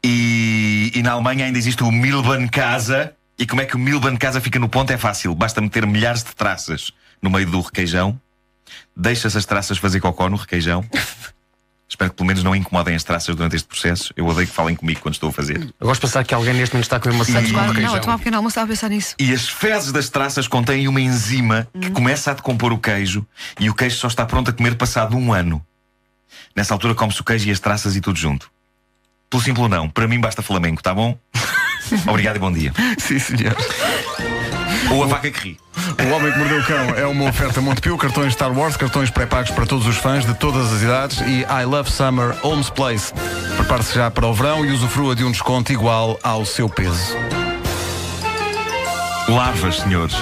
E na Alemanha ainda existe o Milbenkase. E como é que o Milbenkase fica no ponto? É fácil, basta meter milhares de traças no meio do requeijão, deixa-se as traças fazer cocó no requeijão. Espero que pelo menos não incomodem as traças durante este processo. Eu odeio que falem comigo quando estou a fazer. Eu gosto de pensar que alguém neste momento está a comer uma Não, requeijão. a tomar um pequeno almoço estava a pensar nisso. E as fezes das traças contêm uma enzima que começa a decompor o queijo, e o queijo só está pronto a comer passado 1 ano. Nessa altura come-se o queijo e as traças e tudo junto. Pelo simples não, para mim basta Flamengo, tá bom? Obrigado e bom dia. Sim, senhor. Ou a vaca que ri. O Homem que Mordeu o Cão é uma oferta Montepio, cartões Star Wars, cartões pré-pagos para todos os fãs de todas as idades e I Love Summer Homes Place. Prepare-se já para o verão e usufrua de um desconto igual ao seu peso. Larvas, senhores.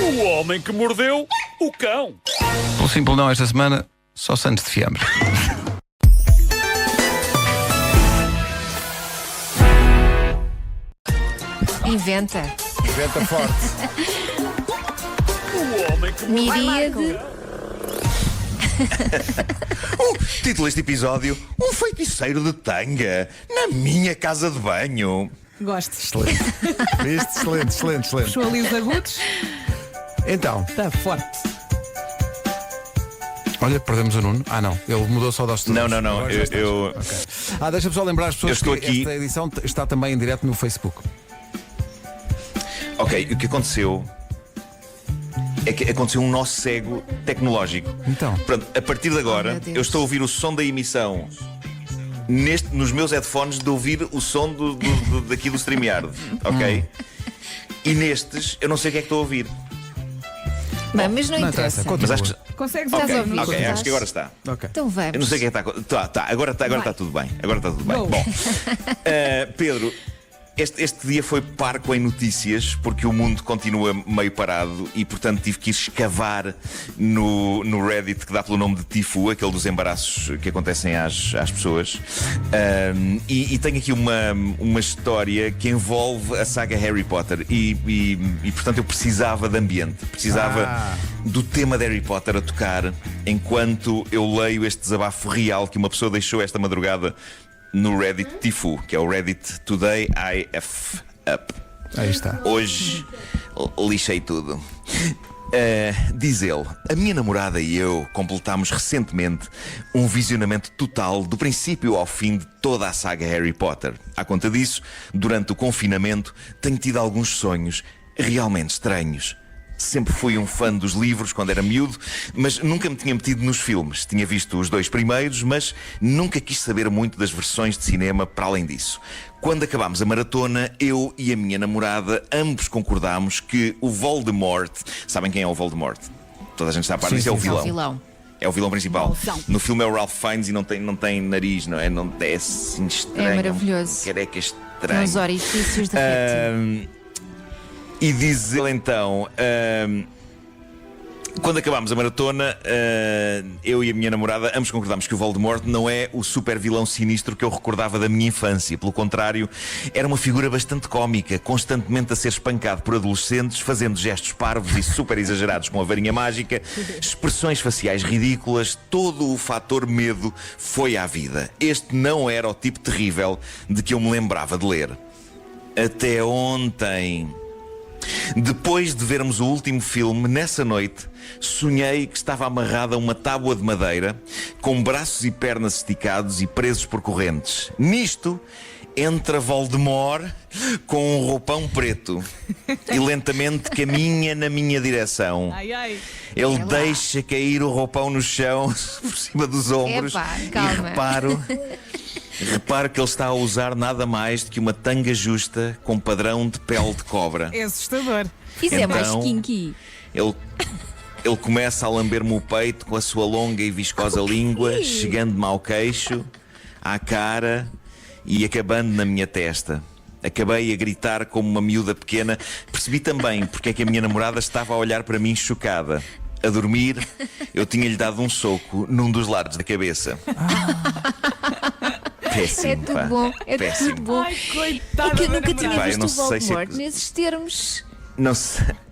O homem que mordeu o cão. Pelo simples não, esta semana, só Santos de fiambre. Inventa. Inventa forte. O homem que Miríade. Título deste episódio: Um feiticeiro de tanga na minha casa de banho. Gosto. Excelente. Isto, excelente. Puxou ali os agudos. Então, Está forte. olha, perdemos o Nuno. Ah, não, ele mudou só das Não. Agora já estás. Eu Ok. Deixa-me só lembrar as pessoas Eu estou que aqui. esta edição está também em direto no Facebook. Ok, o que aconteceu é que aconteceu um nó cego tecnológico. Então. Pronto, a partir de agora, meu Deus. eu estou a ouvir o som da emissão nos meus headphones, de ouvir o som daqui do StreamYard, ok? E nestes, eu não sei o que é que estou a ouvir. Bem, mas não Não interessa. interessa, Mas acho que. Consegues Estás a ouvir? ouvir? Ok, acho que agora está. Ok. Então vamos. Eu não sei o que é que está. Agora está tudo bem. Agora está tudo bem. Go. Bom, Pedro, este dia foi parco em notícias porque o mundo continua meio parado e, portanto, tive que ir escavar no Reddit que dá pelo nome de Tifu, aquele dos embaraços que acontecem às pessoas. E tenho aqui uma história que envolve a saga Harry Potter e portanto, eu precisava de ambiente, precisava do tema de Harry Potter a tocar enquanto eu leio este desabafo real que uma pessoa deixou esta madrugada no Reddit Tifu, que é o Reddit Today I F Up. Aí está. Hoje lixei tudo. Diz ele: a minha namorada e eu completámos recentemente um visionamento total do princípio ao fim de toda a saga Harry Potter. À conta disso, durante o confinamento, tenho tido alguns sonhos realmente estranhos. Sempre fui um fã dos livros quando era miúdo, mas nunca me tinha metido nos filmes. Tinha visto os 2 primeiros, mas nunca quis saber muito das versões de cinema para além disso. Quando acabámos a maratona, eu e a minha namorada ambos concordámos que o Voldemort... Sabem quem é o Voldemort? Toda a gente está a par disso, é o É vilão. o vilão. É o vilão principal. No filme é o Ralph Fiennes e não tem nariz, não é? Não é assim estranho. É maravilhoso. Um careca Tem estranho. os orifícios de réptil. E diz ele então: quando acabámos a maratona, eu e a minha namorada ambos concordámos que o Voldemort não é o super vilão sinistro que eu recordava da minha infância. Pelo contrário, era uma figura bastante cómica, constantemente a ser espancado por adolescentes, fazendo gestos parvos e super exagerados com a varinha mágica, expressões faciais ridículas. Todo o fator medo foi à vida. Este não era o tipo terrível de que eu me lembrava de ler. Até ontem. Depois de vermos o último filme, nessa noite, sonhei que estava amarrado a uma tábua de madeira, com braços e pernas esticados e presos por correntes. Nisto, entra Voldemort com um roupão preto e lentamente caminha na minha direção. Ele deixa cair o roupão no chão, por cima dos ombros. Epá, e calma. reparo que ele está a usar nada mais do que uma tanga justa com padrão de pele de cobra. É assustador. Isso é mais Então, kinky. Ele começa a lamber-me o peito com a sua longa e viscosa língua, chegando-me ao queixo, à cara e acabando na minha testa. Acabei a gritar como uma miúda pequena. Percebi também porque é que a minha namorada estava a olhar para mim chocada. A dormir, eu tinha-lhe dado um soco num dos lados da cabeça. Péssimo, É tudo pá. bom. É Péssimo. tudo bom. Coitada É que eu da nunca tinha namorada. Pá, eu visto não o sei se é Voldemort que- nesses termos.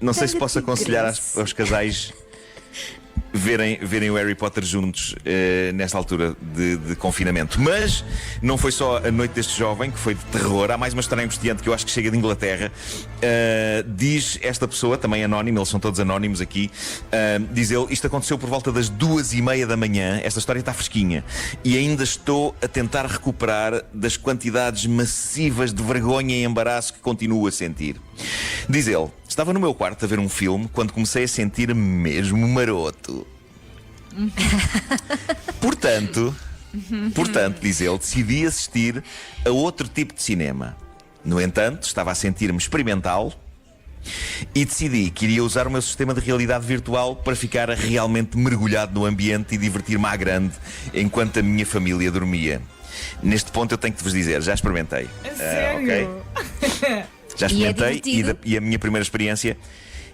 Não sei se posso aconselhar aos casais verem o Harry Potter juntos nesta altura de confinamento. Mas não foi só a noite deste jovem que foi de terror. Há mais uma história angustiante que eu acho que chega de Inglaterra. Diz esta pessoa, também anónimo, eles são todos anónimos aqui. Diz ele: isto aconteceu por volta das 2:30 da manhã. Esta história está fresquinha e ainda estou a tentar recuperar das quantidades massivas de vergonha e embaraço que continuo a sentir. Diz ele: estava no meu quarto a ver um filme quando comecei a sentir-me mesmo maroto. Portanto, Portanto, diz ele, decidi assistir a outro tipo de cinema. No entanto, estava a sentir-me experimental e decidi que iria usar o meu sistema de realidade virtual para ficar realmente mergulhado no ambiente e divertir-me à grande enquanto a minha família dormia. Neste ponto eu tenho que vos dizer, já experimentei. Sério? Ok? Já experimentei e a minha primeira experiência,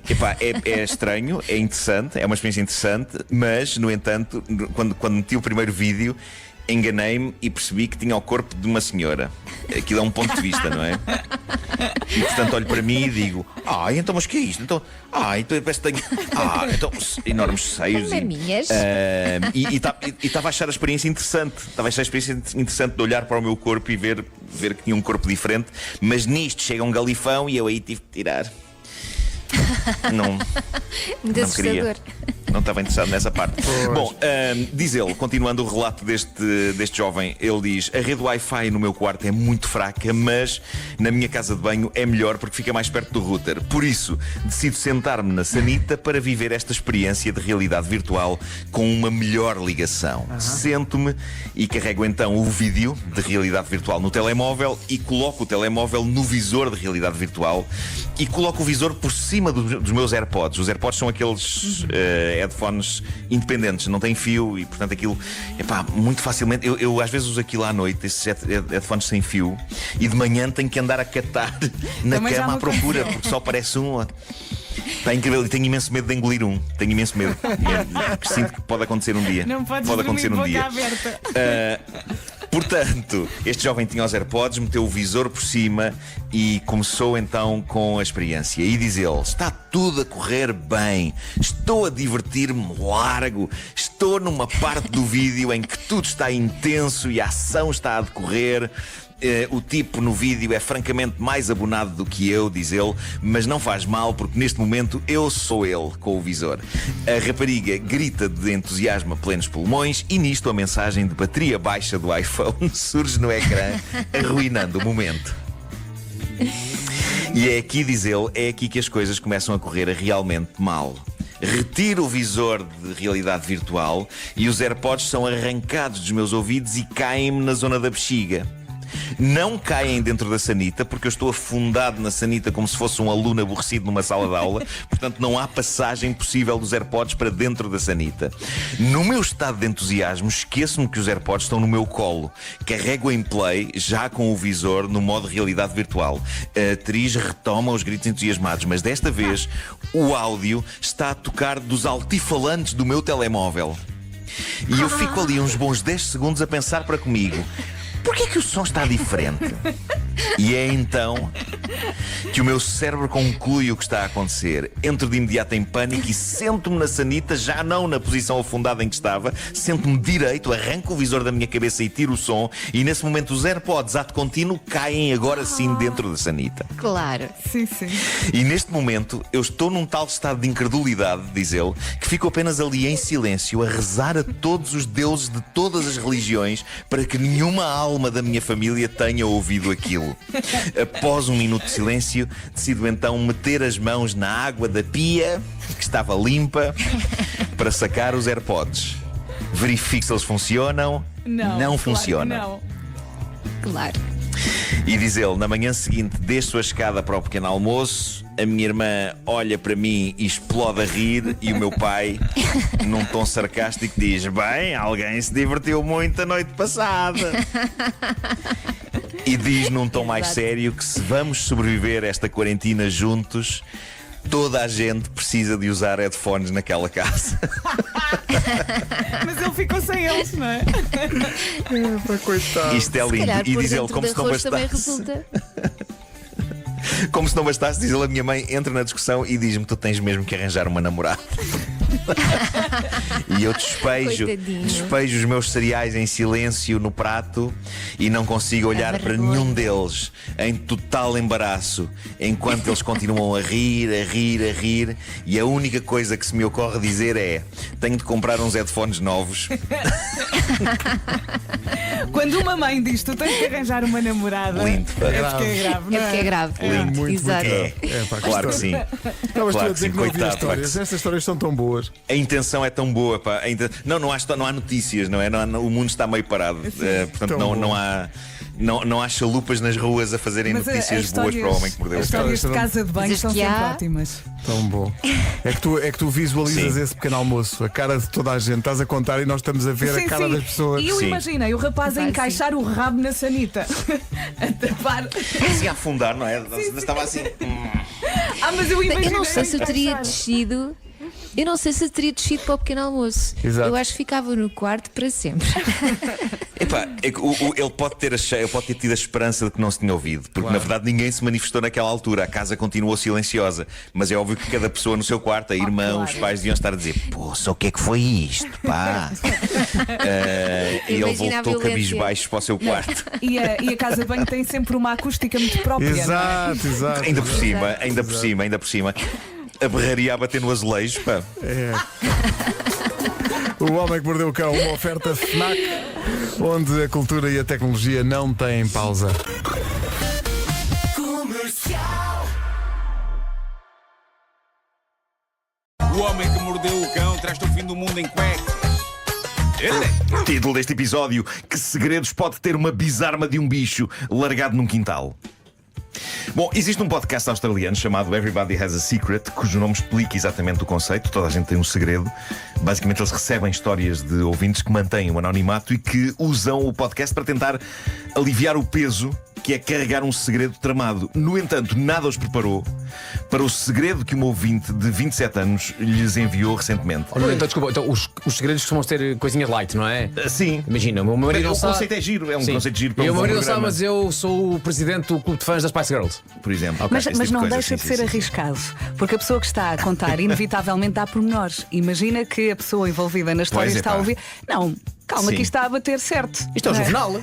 epá, é estranho, é interessante, é uma experiência interessante, mas, no entanto, quando meti o primeiro vídeo, enganei-me e percebi que tinha o corpo de uma senhora. Aquilo é um ponto de vista, não é? E portanto olho para mim e digo: então, mas o que é isto? Então parece que tenho. Então, enormes seios. E estava a achar a experiência interessante. Estava a achar a experiência interessante de olhar para o meu corpo e ver que tinha um corpo diferente. Mas nisto chega um galifão e eu aí tive de tirar. Não queria. Não estava interessado nessa parte. Bom, diz ele, continuando o relato deste jovem, ele diz: a rede Wi-Fi no meu quarto é muito fraca, mas na minha casa de banho é melhor porque fica mais perto do router. Por isso, decido sentar-me na sanita para viver esta experiência de realidade virtual com uma melhor ligação. Sento-me e carrego então o vídeo de realidade virtual no telemóvel e coloco o telemóvel no visor de realidade virtual e coloco o visor por cima dos meus AirPods. Os AirPods são aqueles headphones independentes, não têm fio e portanto aquilo, muito facilmente eu às vezes uso aquilo à noite, esses headphones sem fio, e de manhã tenho que andar a catar na Também cama à procura porque só aparece um. Está incrível e tenho imenso medo de engolir um. Tenho imenso medo. Porque sinto que pode acontecer um dia. Não podes pode dormir acontecer um boca dia. aberta. Portanto, este jovem tinha os AirPods, meteu o visor por cima e começou então com a experiência. E diz ele: está tudo a correr bem, estou a divertir-me largo, estou numa parte do vídeo em que tudo está intenso e a ação está a decorrer. O tipo no vídeo é francamente mais abonado do que eu, diz ele, mas não faz mal porque neste momento eu sou ele com o visor. A rapariga grita de entusiasmo a plenos pulmões e nisto a mensagem de bateria baixa do iPhone surge no ecrã, arruinando o momento. E é aqui, diz ele, é aqui que as coisas começam a correr realmente mal. Retiro o visor de realidade virtual e os AirPods são arrancados dos meus ouvidos e caem-me na zona da bexiga. Não caem dentro da sanita, porque eu estou afundado na sanita como se fosse um aluno aborrecido numa sala de aula. Portanto, não há passagem possível dos AirPods para dentro da sanita. No meu estado de entusiasmo, esqueço-me que os AirPods estão no meu colo. Carrego em play, já com o visor, no modo realidade virtual. A atriz retoma os gritos entusiasmados, mas desta vez o áudio está a tocar dos altifalantes do meu telemóvel. E eu fico ali uns bons 10 segundos a pensar para comigo: porquê que o som está diferente? E é então que o meu cérebro conclui o que está a acontecer. Entro de imediato em pânico e sento-me na sanita, já não na posição afundada em que estava. Sento-me direito, arranco o visor da minha cabeça e tiro o som. E nesse momento os AirPods, ato contínuo, caem agora sim dentro da sanita. Claro. Sim, sim. E neste momento eu estou num tal estado de incredulidade, diz ele, que fico apenas ali em silêncio a rezar a todos os deuses de todas as religiões para que nenhuma alma da minha família tenha ouvido aquilo. Após um minuto de silêncio, decido então meter as mãos na água da pia, que estava limpa, para sacar os AirPods. Verifico se eles funcionam. Não funcionam. Claro. E diz ele: na manhã seguinte desço a escada para o pequeno almoço, a minha irmã olha para mim e explode a rir, e o meu pai, num tom sarcástico, diz: bem, alguém se divertiu muito a noite passada. E diz num tom mais sério que se vamos sobreviver a esta quarentena juntos, toda a gente precisa de usar headphones naquela casa. Mas ele ficou sem eles, não é? Coitado. Isto é lindo. E diz ele, como se não bastasse. Como se não bastasse, diz ele, a minha mãe entra na discussão e diz-me: tu tens mesmo que arranjar uma namorada. E eu despejo os meus cereais em silêncio no prato e não consigo olhar para nenhum deles, em total embaraço, enquanto eles continuam a rir, a rir, a rir. E a única coisa que se me ocorre dizer é: tenho de comprar uns headphones novos. Quando uma mãe diz tu tens que arranjar uma namorada, Lindo, pá. é porque é grave, não É porque é grave. Lindo. Muito Exato. É, pá, claro que sim. Estavas tu a Claro que dizer sim, que não havia coitado, histórias. pá. Estas histórias são tão boas. A intenção é tão boa, pá. Não há notícias, não é? O mundo está meio parado. Portanto, não há chalupas nas ruas a fazerem notícias boas para o homem que mordeu o cão. As histórias de casa de banho são sempre ótimas. Tão bom. É que tu visualizas esse pequeno almoço, a cara de toda a gente, estás a contar e nós estamos a ver a cara das pessoas. E eu imaginei o rapaz a encaixar o rabo na sanita, a tapar. Se a afundar, não é? Estava assim. Mas eu imaginei. Eu não sei se eu teria descido. Eu não sei se eu teria descido para o pequeno almoço. Exato. Eu acho que ficava no quarto para sempre. Epá, ele pode ter tido a esperança de que não se tinha ouvido, porque na verdade ninguém se manifestou naquela altura. A casa continuou silenciosa, mas é óbvio que cada pessoa no seu quarto, a irmã, os pais deviam estar a dizer: poça, o que é que foi isto, pá? E ele voltou cabisbaixo para o seu quarto. E a casa de banho tem sempre uma acústica muito própria. Exato. Ainda por cima. A berraria a bater no azulejo, pá. O Homem que Mordeu o Cão, uma oferta FNAC, onde a cultura e a tecnologia não têm pausa. O homem que mordeu o cão traz-te o fim do mundo em cuecas. Título deste episódio: que segredos pode ter uma bizarma de um bicho largado num quintal? Bom, existe um podcast australiano chamado Everybody Has a Secret, cujo nome explica exatamente o conceito. Toda a gente tem um segredo. Basicamente eles recebem histórias de ouvintes que mantêm o anonimato e que usam o podcast para tentar aliviar o peso que é carregar um segredo tramado. No entanto, nada os preparou para o segredo que uma ouvinte de 27 anos lhes enviou recentemente. Então, desculpa, os segredos costumam ter coisinhas light, não é? Sim. Imagina, o meu marido não sabe. O conceito é giro, é um conceito giro para E o meu marido não programa. sabe, mas eu sou o presidente do clube de fãs das Spice Girls. Por exemplo. Mas não deixa de ser arriscado, porque a pessoa que está a contar inevitavelmente dá pormenores. Imagina que a pessoa envolvida na história está a ouvir. Não, calma, que isto está a bater certo. Isto é o jornal.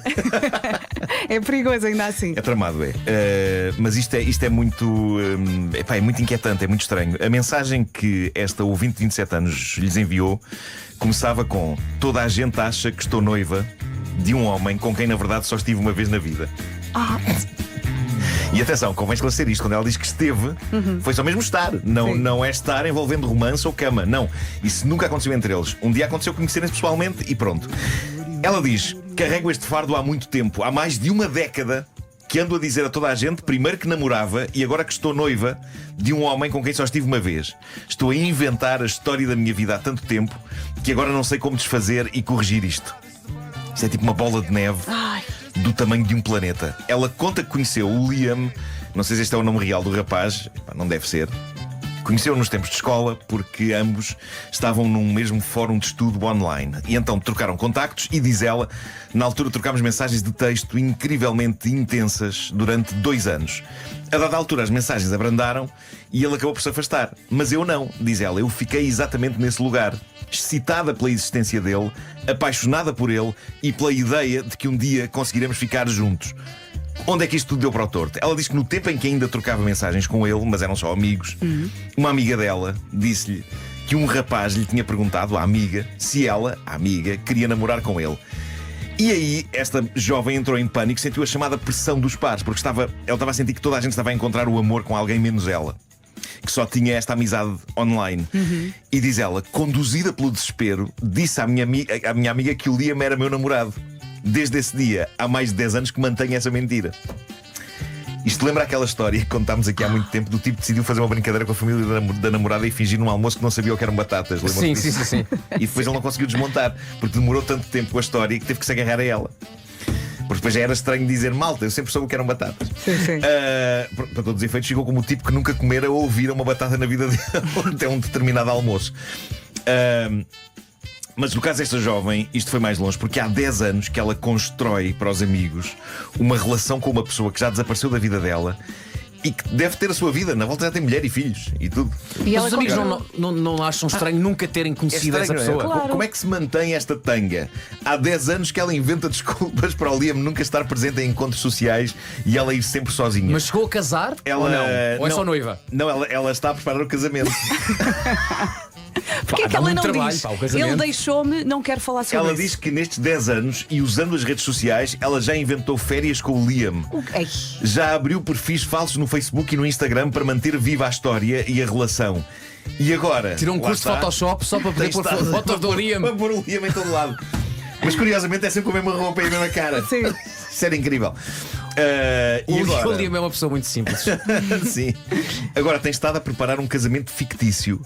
É perigoso ainda assim. É tramado, mas isto é muito. É muito inquietante, é muito estranho. A mensagem que esta ouvinte de 27 anos lhes enviou começava com: toda a gente acha que estou noiva de um homem com quem na verdade só estive uma vez na vida. E atenção, convém esclarecer isto. Quando ela diz que esteve, foi só mesmo estar. Não é estar envolvendo romance ou cama. Não. Isso nunca aconteceu entre eles. Um dia aconteceu conhecerem-se pessoalmente e pronto. Ela diz: carrego este fardo há muito tempo, há mais de uma década, que ando a dizer a toda a gente, primeiro que namorava e agora que estou noiva de um homem com quem só estive uma vez. Estou a inventar a história da minha vida há tanto tempo que agora não sei como desfazer e corrigir isto. Isto é tipo uma bola de neve do tamanho de um planeta. Ela conta que conheceu o Liam, não sei se este é o nome real do rapaz, não deve ser. Conheceu-o nos tempos de escola porque ambos estavam num mesmo fórum de estudo online. E então trocaram contactos e, diz ela, na altura trocámos mensagens de texto incrivelmente intensas durante 2 anos. A dada altura as mensagens abrandaram e ele acabou por se afastar. Mas eu não, diz ela, eu fiquei exatamente nesse lugar, excitada pela existência dele, apaixonada por ele e pela ideia de que um dia conseguiremos ficar juntos. Onde é que isto tudo deu para o torto? Ela diz que no tempo em que ainda trocava mensagens com ele, mas eram só amigos, uma amiga dela disse-lhe que um rapaz lhe tinha perguntado à amiga se ela, a amiga, queria namorar com ele. E aí esta jovem entrou em pânico, sentiu a chamada pressão dos pares, porque ela estava a sentir que toda a gente estava a encontrar o amor com alguém menos ela, que só tinha esta amizade online. E diz ela, conduzida pelo desespero, disse à minha amiga que o Liam era meu namorado. Desde esse dia, há mais de 10 anos que mantenho essa mentira. Isto lembra aquela história que contámos aqui há muito tempo, do tipo que decidiu fazer uma brincadeira com a família da namorada e fingir num almoço que não sabia o que eram batatas. Sim. E depois ele não conseguiu desmontar, porque demorou tanto tempo com a história que teve que se agarrar a ela. Porque depois já era estranho dizer, malta, eu sempre soube o que eram batatas. Para todos os efeitos, chegou como o tipo que nunca comera ou ouvira uma batata na vida dele até um determinado almoço. Mas no caso desta jovem, isto foi mais longe, porque há 10 anos que ela constrói para os amigos uma relação com uma pessoa que já desapareceu da vida dela e que deve ter a sua vida. Na volta já tem mulher e filhos e tudo. Mas os amigos não acham estranho nunca terem conhecido essa pessoa? Claro. Como é que se mantém esta tanga? Há 10 anos que ela inventa desculpas para o Liam nunca estar presente em encontros sociais e ela ir sempre sozinha. Mas chegou a casar? Ou não? Ou é só noiva? Não, ela está a preparar o casamento. Porque é que dá ela muito não trabalho, diz? pá, o casamento. Ele deixou-me, não quero falar sobre Ela isso. diz que nestes 10 anos, e usando as redes sociais, ela já inventou férias com o Liam. Ei, Já abriu perfis falsos no Facebook e no Instagram para manter viva a história e a relação. E agora? Tirou um lá curso de está. Photoshop só para poder Tem pôr estado fotos do Liam. Para pôr o Liam em todo lado. Mas curiosamente é sempre com a mesma roupa e a mesma cara. Sim. Isso era incrível. E O agora? Liam é uma pessoa muito simples. Sim. Agora tem estado a preparar um casamento fictício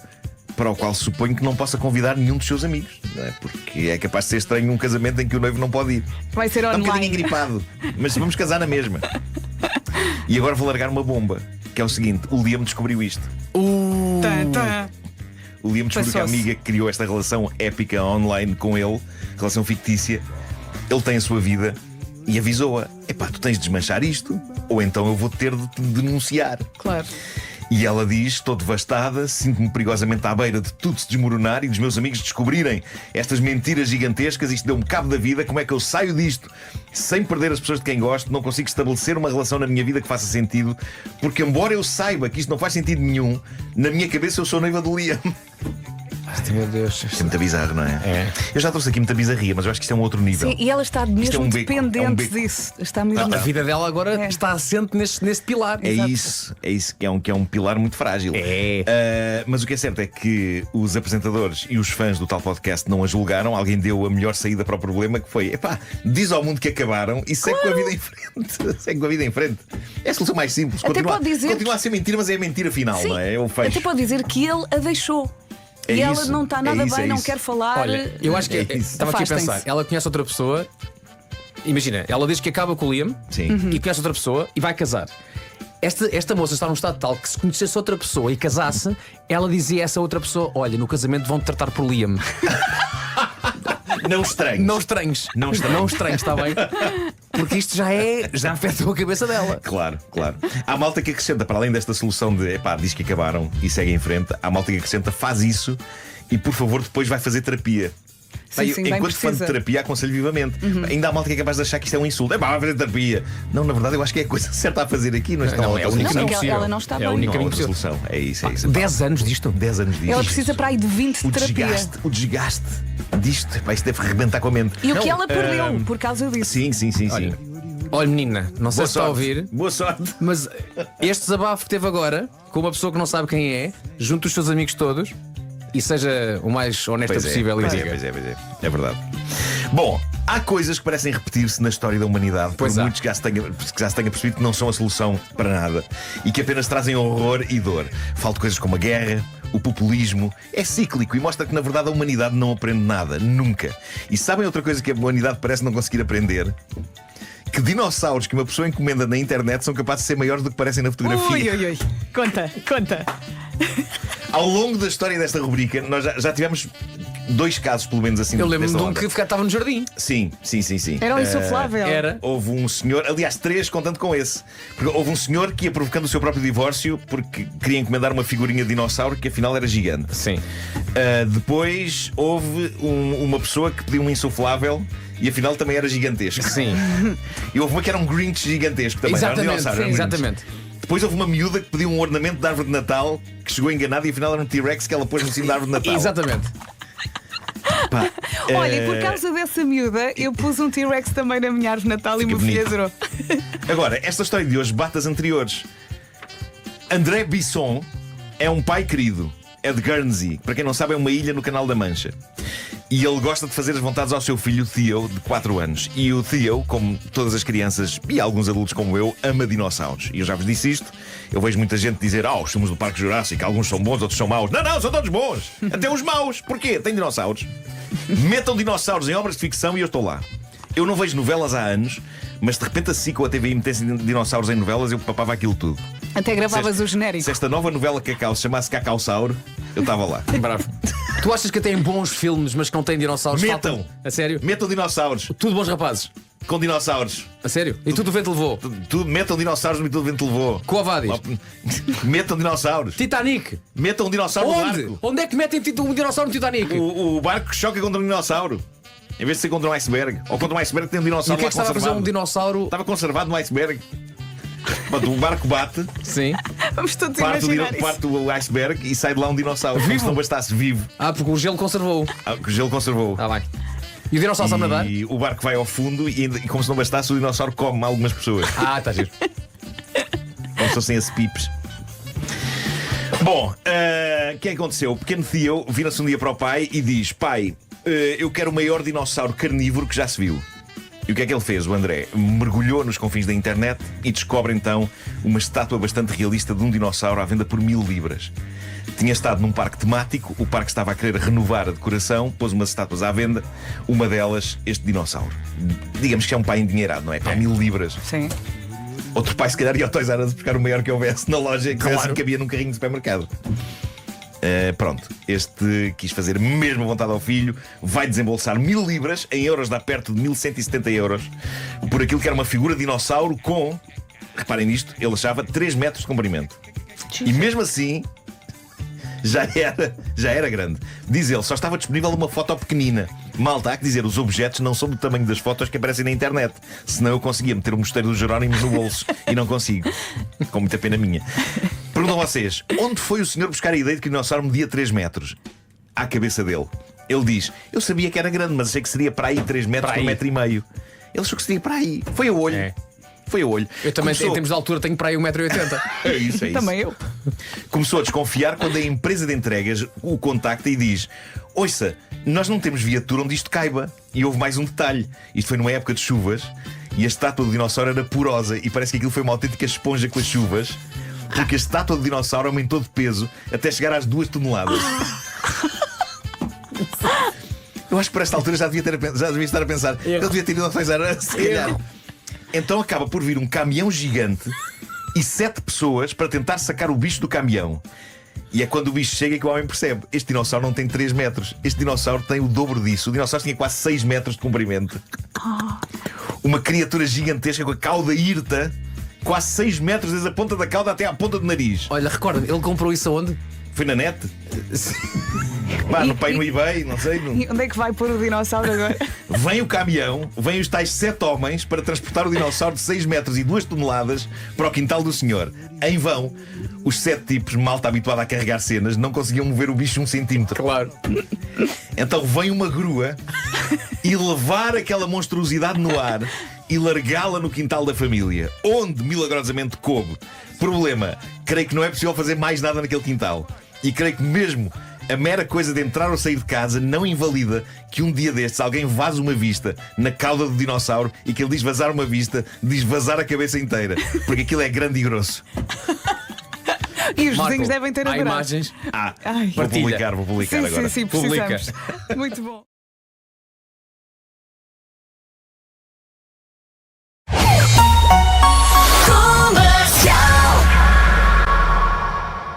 para o qual suponho que não possa convidar nenhum dos seus amigos, não é? Porque é capaz de ser estranho um casamento em que o noivo não pode ir. vai ser Está um bocadinho online. engripado, mas vamos casar na mesma. E agora vou largar uma bomba, que é o seguinte: o Liam descobriu isto. Tá, tá. O Liam descobriu que a Passou-se. amiga que criou esta relação épica online com ele, relação fictícia, ele tem a sua vida e avisou-a: epá, tu tens de desmanchar isto, ou então eu vou ter de te denunciar. Claro. E ela diz: estou devastada, sinto-me perigosamente à beira de tudo se desmoronar e dos meus amigos descobrirem estas mentiras gigantescas. Isto deu-me cabo da vida. Como é que eu saio disto sem perder as pessoas de quem gosto? Não consigo estabelecer uma relação na minha vida que faça sentido, porque embora eu saiba que isto não faz sentido nenhum, na minha cabeça eu sou noiva do Liam. Meu Deus. Isto é muito bizarro, não é? É. Eu já trouxe aqui muita bizarria, mas eu acho que isto é um outro nível. Sim, e ela está mesmo Isto é um beco, dependente é um beco. disso. Está mesmo. A vida dela agora É. está assente neste pilar. É isso que é um pilar muito frágil. Mas o que é certo é que os apresentadores e os fãs do tal podcast não a julgaram. Alguém deu a melhor saída para o problema, que foi: epá, diz ao mundo que acabaram e segue com a vida em frente. Segue com a vida em frente. É a solução mais simples. Até pode dizer continua a ser mentira, mas é a mentira final, Sim, não é? É o fecho. até pode dizer que ele a deixou. É e ela isso, não está é nada isso, bem, é não isso. quer falar. Olha, eu acho que É isso. estava aqui a Afastem-se. pensar. Ela conhece outra pessoa. Imagina, ela diz que acaba com o Liam Sim. Uhum. e conhece outra pessoa e vai casar. Esta moça está num estado tal que, se conhecesse outra pessoa e casasse, ela dizia a essa outra pessoa: olha, no casamento vão-te tratar por Liam. Não estranho. Não estranhos. Não estranhos. Não estranhos, está bem? Porque isto já afetou a cabeça dela. Claro, claro. Há malta que acrescenta, para além desta solução de epá, diz que acabaram e segue em frente, há malta que acrescenta: faz isso e por favor depois vai fazer terapia. Sim, Bem, sim, bem enquanto fã de precisa. terapia, aconselho vivamente. Ainda há malta que é capaz de achar que isto é um insulto. É pá, vai fazer terapia. Não, na verdade, eu acho que é a coisa certa a fazer aqui. Não, Não, é a única Não, caminho porque possível. ela não está É bem. a única Não há caminho outra possível. solução. É isso, é isso. 10 anos disto. 10 anos disto. Ela precisa para aí de 20 de O terapia. desgaste disto. Epá, isto deve rebentar com a mente. E o Não, que ela perdeu por causa disso. Sim, sim, sim, sim. Olha, menina, não sei Boa se está a sorte. ouvir, Boa sorte. mas este desabafo que teve agora, com uma pessoa que não sabe quem é, junto os seus amigos todos, e seja o mais honesta possível e pois é, diga. pois é, pois é. É verdade. Bom, há coisas que parecem repetir-se na história da humanidade, Pois por há. muitos que já se tenha percebido que não são a solução para nada e que apenas trazem horror e dor. Falo de coisas como a guerra, o populismo. É cíclico e mostra que, na verdade, a humanidade não aprende nada, nunca. E sabem outra coisa que a humanidade parece não conseguir aprender? Que dinossauros que uma pessoa encomenda na internet são capazes de ser maiores do que parecem na fotografia. Ui, ui, ui. Conta, conta. Ao longo da história desta rubrica, nós já tivemos 2 casos, pelo menos assim. Eu lembro-me desta de um onda. que estava no jardim. Sim, sim, sim, sim. Era um insuflável. Era. Houve um senhor, aliás, 3 contando com esse. Porque houve um senhor que ia provocando o seu próprio divórcio porque queria encomendar uma figurinha de dinossauro que afinal era gigante. Sim. Depois houve uma pessoa que pediu um insuflável e afinal também era gigantesco. Sim. E houve uma que era um Grinch gigantesco também. Era um Exatamente. dinossauro, era um Sim, Grinch. exatamente. Depois houve uma miúda que pediu um ornamento de árvore de Natal que chegou enganada e afinal era um T-Rex que ela pôs no cimo da árvore de Natal. Exatamente. Pá, Olha, e por causa dessa miúda, eu pus um T-Rex também na minha árvore de Natal e Fica uma filha bonito. adorou. Agora, esta história de hoje bate as anteriores. André Bisson é um pai querido. É de Guernsey. Para quem não sabe, é uma ilha no Canal da Mancha. E ele gosta de fazer as vontades ao seu filho Theo, de 4 anos. E o Theo, como todas as crianças e alguns adultos como eu, ama dinossauros. E eu já vos disse isto. Eu vejo muita gente dizer: os filmes do Parque Jurássico, alguns são bons, outros são maus. Não, são todos bons. Até os maus. Porquê? Tem dinossauros. Metam dinossauros em obras de ficção e eu estou lá. Eu não vejo novelas há anos, mas de repente a SIC ou a TVI metessem dinossauros em novelas, eu papava aquilo tudo. Até gravavas o genérico. Se esta nova novela Cacau se chamasse Cacausauro, eu estava lá. Bravo. Tu achas que têm bons filmes, mas que não têm dinossauros? Metam. Faltam? A sério? Metam dinossauros. Tudo bons rapazes. Com dinossauros. A sério? E tudo o vento levou? Metam dinossauros no tudo vento levou. Coavadis. Metam dinossauros. Titanic. Metam um dinossauro no Onde? barco. Onde é que metem um dinossauro no Titanic? O barco choca contra um dinossauro. Em vez de ser contra um iceberg. Ou contra um iceberg que tem um E o dinossauro que é que lá estava a fazer conservado. um dinossauro? Estava conservado no iceberg. O barco bate, Sim. Vamos todos parte imaginar isso. o iceberg e sai de lá um dinossauro. Como se não bastasse vivo. Porque o gelo conservou. Que o gelo conservou. Está bem. E o dinossauro sabe nadar? E o barco vai ao fundo e como se não bastasse, o dinossauro come algumas pessoas. Está giro. Como se fossem as pipes. Bom, o que é que aconteceu? O pequeno Theo vira-se um dia para o pai e diz: pai, eu quero o maior dinossauro carnívoro que já se viu. E o que é que ele fez, o André? Mergulhou nos confins da internet e descobre então uma estátua bastante realista de um dinossauro à venda por 1000 libras. Tinha estado num parque temático, o parque estava a querer renovar a decoração, pôs umas estátuas à venda, uma delas, este dinossauro. Digamos que é um pai endinheirado, não é? Para 1000 libras. Sim. Outro pai, se calhar, ia ao Toys R Us buscar o maior que houvesse na loja, que havia num carrinho de supermercado. Pronto, este quis fazer mesmo a vontade ao filho, vai desembolsar 1000 libras, em euros dá perto de 1170 euros, por aquilo que era uma figura de dinossauro com, reparem nisto, ele achava 3 metros de comprimento. E mesmo assim, já era grande. Diz ele, só estava disponível uma foto pequenina. Malta, há que dizer, os objetos não são do tamanho das fotos que aparecem na internet. Senão eu conseguia meter o mosteiro dos Jerónimos no bolso. E não consigo. Com muita pena minha. Perguntam a vocês, onde foi o senhor buscar a ideia de que o dinossauro media 3 metros? À cabeça dele. Ele diz, eu sabia que era grande, mas achei que seria para aí 3 metros por 1,5 metro. Ele achou que seria para aí. Foi a olho. Foi a olho. Eu também, em termos de altura, tenho para aí 1,80 m. É isso. Também eu. Começou a desconfiar quando a empresa de entregas o contacta e diz: ouça, nós não temos viatura onde isto caiba. E houve mais um detalhe. Isto foi numa época de chuvas e a estátua do dinossauro era porosa. E parece que aquilo foi uma autêntica esponja com as chuvas, porque a estátua do dinossauro aumentou de peso até chegar às 2 toneladas. Eu acho que para esta altura já devia estar a pensar. Ele devia ter ido a fazer, se calhar. Então acaba por vir um caminhão gigante e 7 pessoas para tentar sacar o bicho do caminhão. E é quando o bicho chega que o homem percebe: este dinossauro não tem 3 metros, este dinossauro tem o dobro disso. O dinossauro tinha quase 6 metros de comprimento. Uma criatura gigantesca com a cauda hirta, quase 6 metros desde a ponta da cauda até à ponta do nariz. Olha, recorda, ele comprou isso aonde? Foi na net? No eBay, não sei. E onde é que vai pôr o dinossauro agora? Vem o caminhão, vêm os tais 7 homens para transportar o dinossauro de 6 metros e 2 toneladas para o quintal do senhor. Em vão, os 7 tipos, malta habituada a carregar cenas, não conseguiam mover o bicho 1 centímetro. Claro. Então vem uma grua e levar aquela monstruosidade no ar e largá-la no quintal da família, onde milagrosamente coube. Problema, creio que não é possível fazer mais nada naquele quintal. E creio que mesmo a mera coisa de entrar ou sair de casa não invalida que um dia destes alguém vaze uma vista na cauda do dinossauro, e que ele diz vazar uma vista, diz vazar a cabeça inteira, porque aquilo é grande e grosso. E os Marco, vizinhos devem ter há adorado. Imagens. Vou publicar agora. Sim, precisamos. Muito bom.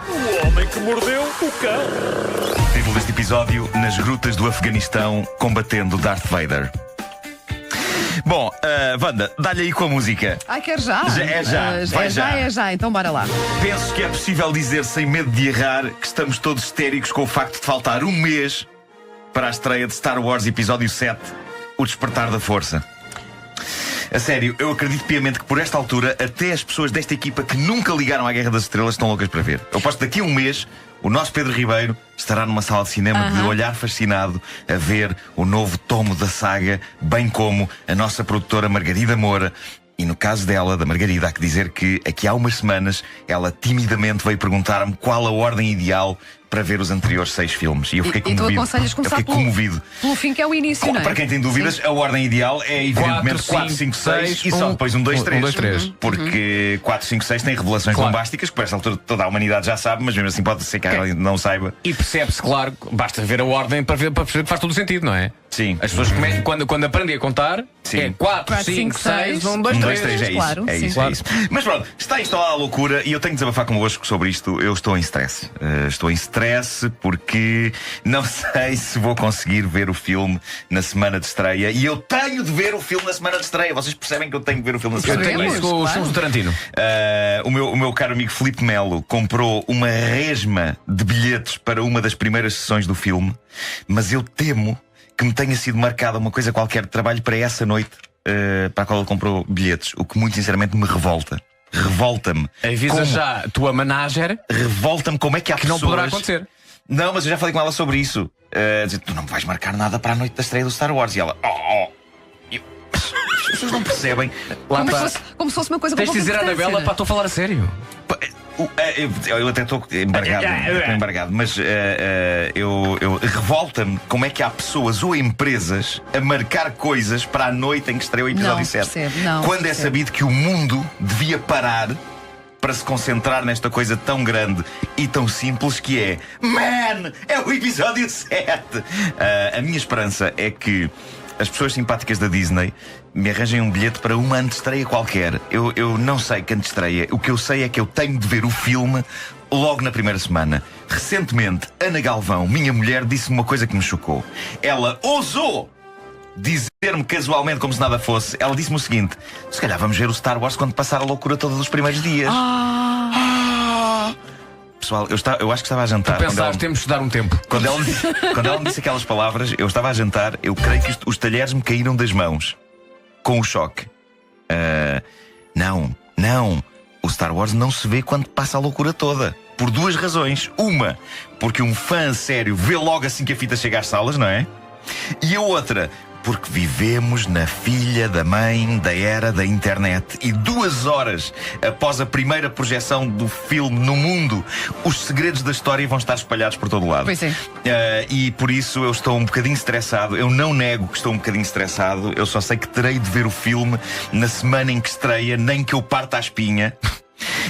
O homem que mordeu o cão. Título deste episódio: nas grutas do Afeganistão, combatendo Darth Vader. Bom, Wanda, dá-lhe aí com a música. Ai, quer já? É já. Vai já. É já, então bora lá. Penso que é possível dizer, sem medo de errar, que estamos todos histéricos com o facto de faltar um mês para a estreia de Star Wars Episódio 7, O Despertar da Força. A sério, eu acredito piamente que por esta altura até as pessoas desta equipa que nunca ligaram à Guerra das Estrelas estão loucas para ver. Eu aposto que daqui a um mês o nosso Pedro Ribeiro estará numa sala de cinema de olhar fascinado a ver o novo tomo da saga, bem como a nossa produtora Margarida Moura. E no caso dela, da Margarida, há que dizer que aqui há umas semanas ela timidamente veio perguntar-me qual a ordem ideal para ver os anteriores 6 filmes. E eu fiquei comovido. E tu aconselhas começar pelo fim, que é o início, não é? Para quem tem dúvidas, a ordem ideal é evidentemente 4, 5, 6 e só depois 1, 2, 3. Porque 4, 5, 6 tem revelações bombásticas que por esta altura toda a humanidade já sabe, mas mesmo assim pode ser que alguém não saiba. E percebe-se, claro, basta ver a ordem para perceber que faz todo o sentido, não é? Sim. As pessoas quando aprendem a contar, é 4, 5, 6, 1, 2, 3. É isso. Claro, é isso. Mas pronto, está instalada a loucura e eu tenho de desabafar convosco sobre isto. Eu estou em stress. Estou em stress porque não sei se vou conseguir ver o filme na semana de estreia. E eu tenho de ver o filme na semana de estreia. Vocês percebem que eu tenho de ver o filme na semana de estreia? Eu tenho isso com os filmes do Tarantino. O meu caro amigo Filipe Melo comprou uma resma de bilhetes para uma das primeiras sessões do filme, mas eu temo que me tenha sido marcada uma coisa qualquer de trabalho para essa noite para a qual ele comprou bilhetes, o que muito sinceramente me revolta. revolta-me. Avisa já a tua manager Revolta-me como é que há que pessoas... não poderá acontecer. Não, mas eu já falei com ela sobre isso. Dizer, tu não me vais marcar nada para a noite da estreia do Star Wars. E ela, as pessoas não percebem. Como se fosse uma coisa Tens de com pouca dizer à importância, Anabela, né? pá, estou a falar a sério. Eu até estou embargado, mas eu revolta-me como é que há pessoas ou empresas a marcar coisas para a noite em que estreia o episódio Não 7. percebe, não quando é percebe. sabido que o mundo devia parar para se concentrar nesta coisa tão grande e tão simples que é Man, é o episódio 7. A minha esperança é que as pessoas simpáticas da Disney me arranjem um bilhete para uma antestreia qualquer. Eu não sei que antestreia. O que eu sei é que eu tenho de ver o filme logo na primeira semana. Recentemente, Ana Galvão, minha mulher, disse-me uma coisa que me chocou. Ela ousou dizer-me casualmente, como se nada fosse. Ela disse-me o seguinte: se calhar vamos ver o Star Wars quando passar a loucura todos os primeiros dias. Pessoal, eu acho que estava a jantar. Pensaste, temos de dar um tempo. Quando ela me disse aquelas palavras, eu estava a jantar. Eu creio que os talheres me caíram das mãos com o choque. Não. O Star Wars não se vê quando passa a loucura toda. Por duas razões. Uma, porque um fã sério vê logo assim que a fita chega às salas, não é? E a outra, porque vivemos na filha da mãe da era da internet. E 2 horas após a primeira projeção do filme no mundo, os segredos da história vão estar espalhados por todo o lado. Pois é. E por isso eu estou um bocadinho estressado. Eu não nego que estou um bocadinho estressado. Eu só sei que terei de ver o filme na semana em que estreia, nem que eu parta a espinha.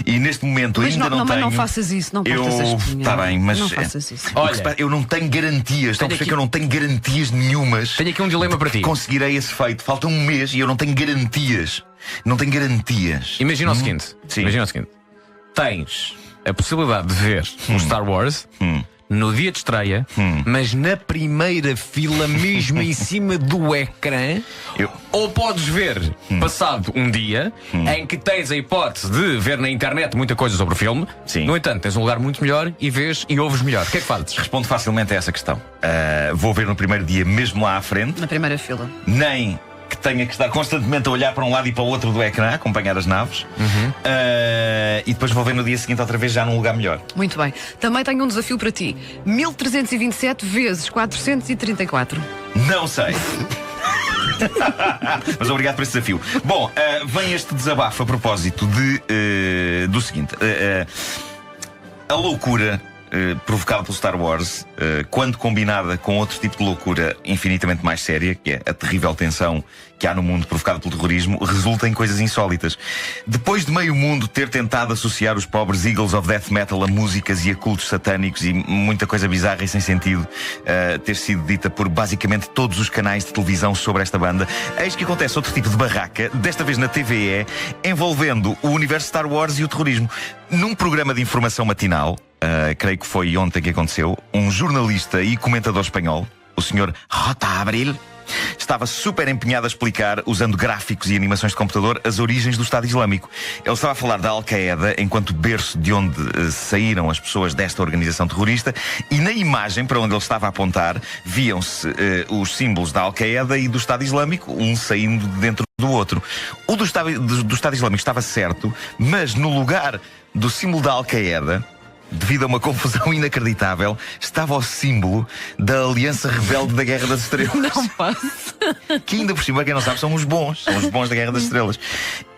E neste momento Mas ainda não tenho. Mas não faças isso, não partas a espinha. Está bem, mas não faças isso. Olha, eu não tenho garantias. Estão a perceber que eu não tenho garantias nenhumas. Tenho aqui um dilema para ti. Conseguirei esse feito. Falta um mês e eu não tenho garantias. Não tenho garantias. Imagina o seguinte. Sim. Imagina o seguinte. Tens a possibilidade de ver o Star Wars no dia de estreia, mas na primeira fila, mesmo em cima do ecrã. Ou podes ver passado um dia em que tens a hipótese de ver na internet muita coisa sobre o filme. Sim. No entanto, tens um lugar muito melhor e vês e ouves melhor. O que é que fazes? Respondo facilmente a essa questão. Vou ver no primeiro dia mesmo lá à frente. Na primeira fila. Nem que tenha que estar constantemente a olhar para um lado e para o outro do ecrã, acompanhar as naves. E depois vou ver no dia seguinte outra vez já num lugar melhor. Muito bem. Também tenho um desafio para ti. 1327 vezes 434. Não sei. Mas obrigado por esse desafio. Bom, vem este desabafo a propósito do seguinte. A loucura provocada pelo Star Wars, quando combinada com outro tipo de loucura infinitamente mais séria, que é a terrível tensão que há no mundo provocada pelo terrorismo, resulta em coisas insólitas. Depois de meio mundo ter tentado associar os pobres Eagles of Death Metal a músicas e a cultos satânicos e muita coisa bizarra e sem sentido ter sido dita por basicamente todos os canais de televisão sobre esta banda, eis que acontece outro tipo de barraca, desta vez na TVE, envolvendo o universo Star Wars e o terrorismo. Num programa de informação matinal, creio que foi ontem que aconteceu, um jornalista e comentador espanhol, o Sr. J. Abril, estava super empenhado a explicar, usando gráficos e animações de computador, as origens do Estado Islâmico. Ele estava a falar da Al-Qaeda enquanto berço de onde saíram as pessoas desta organização terrorista, e na imagem para onde ele estava a apontar viam-se os símbolos da Al-Qaeda e do Estado Islâmico, um saindo de dentro do outro. O do Estado Islâmico estava certo, mas no lugar do símbolo da Al-Qaeda, devido a uma confusão inacreditável, estava o símbolo da Aliança Rebelde da Guerra das Estrelas. Não passa. Que ainda por cima, quem não sabe, são os bons da Guerra das Estrelas.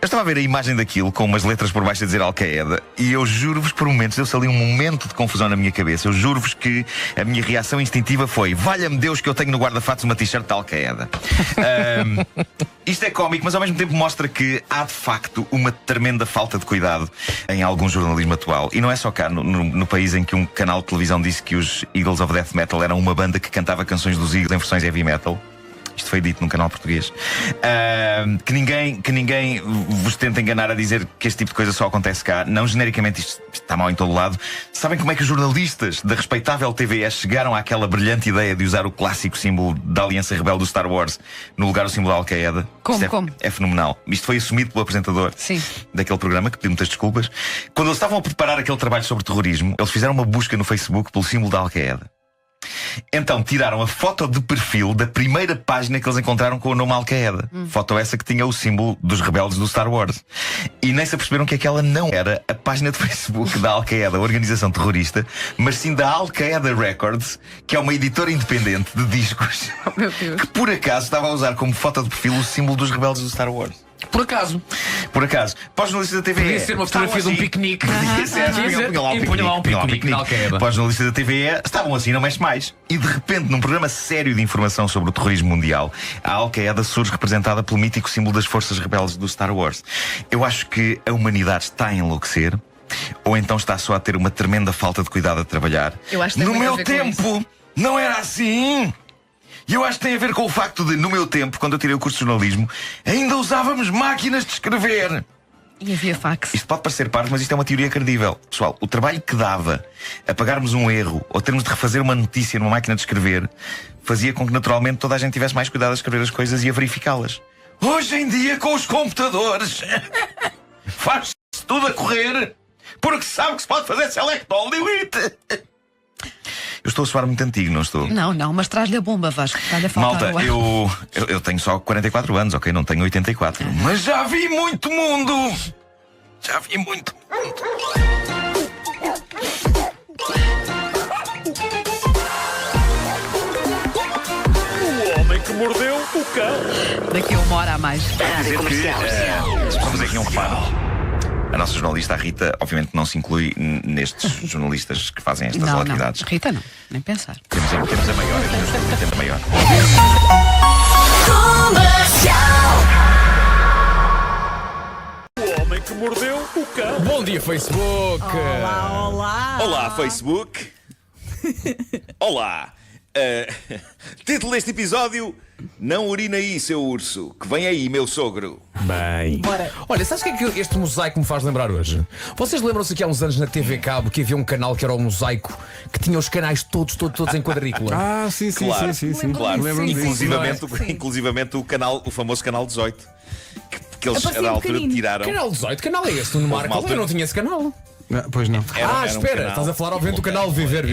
Eu estava a ver a imagem daquilo com umas letras por baixo a dizer Al-Qaeda, e eu juro-vos, por momentos, deu-se ali um momento de confusão na minha cabeça. Eu juro-vos que a minha reação instintiva foi: valha-me Deus que eu tenho no guarda-fatos uma t-shirt da Al-Qaeda. Isto é cómico, mas ao mesmo tempo mostra que há de facto uma tremenda falta de cuidado em algum jornalismo atual. E não é só cá, no país em que um canal de televisão disse que os Eagles of Death Metal eram uma banda que cantava canções dos Eagles em versões heavy metal. Isto foi dito num canal português. Que ninguém vos tente enganar a dizer que este tipo de coisa só acontece cá. Não, genericamente isto está mal em todo lado. Sabem como é que os jornalistas da respeitável TVE chegaram àquela brilhante ideia de usar o clássico símbolo da Aliança Rebelde do Star Wars no lugar do símbolo da Al-Qaeda? Como? É fenomenal. Isto foi assumido pelo apresentador daquele programa, que pediu muitas desculpas. Quando eles estavam a preparar aquele trabalho sobre terrorismo, eles fizeram uma busca no Facebook pelo símbolo da Al-Qaeda. Então tiraram a foto de perfil da primeira página que eles encontraram com o nome Al-Qaeda. Foto essa que tinha o símbolo dos rebeldes do Star Wars. E nem se aperceberam que aquela não era a página de Facebook da Al-Qaeda, a organização terrorista, mas sim da Al-Qaeda Records, que é uma editora independente de discos, que por acaso estava a usar como foto de perfil o símbolo dos rebeldes do Star Wars. Por acaso. Por acaso. Para os jornalistas da TVE. Podia ser uma fotografia de um piquenique. Podia ser. Punha lá um piquenique. Para os jornalistas da TVE estavam assim, não mexe mais. E de repente, num programa sério de informação sobre o terrorismo mundial, a Al-Qaeda surge representada pelo mítico símbolo das forças rebeldes do Star Wars. Eu acho que a humanidade está a enlouquecer. Ou então está só a ter uma tremenda falta de cuidado a trabalhar. Eu acho que no meu tempo, não era assim. E eu acho que tem a ver com o facto de, no meu tempo, quando eu tirei o curso de jornalismo, ainda usávamos máquinas de escrever. E havia fax. Isto pode parecer parvo, mas isto é uma teoria credível. Pessoal, o trabalho que dava apagarmos um erro ou termos de refazer uma notícia numa máquina de escrever fazia com que naturalmente toda a gente tivesse mais cuidado a escrever as coisas e a verificá-las. Hoje em dia, com os computadores, faz-se tudo a correr, porque se sabe que se pode fazer select all delete. Eu estou a soar muito antigo, não estou? Não, mas traz-lhe a bomba, Vasco. Está-lhe a faltar Malta, eu tenho só 44 anos, ok? Não tenho 84. Mas já vi muito mundo! Já vi muito mundo! O homem que mordeu o cão. Daqui a 1 hora a mais. Vamos fazer aqui um reparo. A nossa jornalista, a Rita, obviamente não se inclui nestes jornalistas que fazem estas atividades. Não, Rita não, nem pensar. Temos a maior, temos a maior. O homem que mordeu o cão. Bom dia, Facebook! Olá, Facebook. Olá. Título deste episódio: Não urina aí, seu urso, que vem aí, meu sogro. Bem. Olha, sabes o que é que este mosaico me faz lembrar hoje? Vocês lembram-se que há uns anos na TV Cabo que havia um canal que era o Mosaico, que tinha os canais todos em quadrícula? Sim. Claro. Claro. Lembro-me disso. Inclusivamente o famoso canal 18 que eles a da altura tiraram. Canal 18? Que canal é esse? No Marco? Eu não tinha esse canal. Pois não. Era Espera, canal. estás a falar obviamente do canal Viver.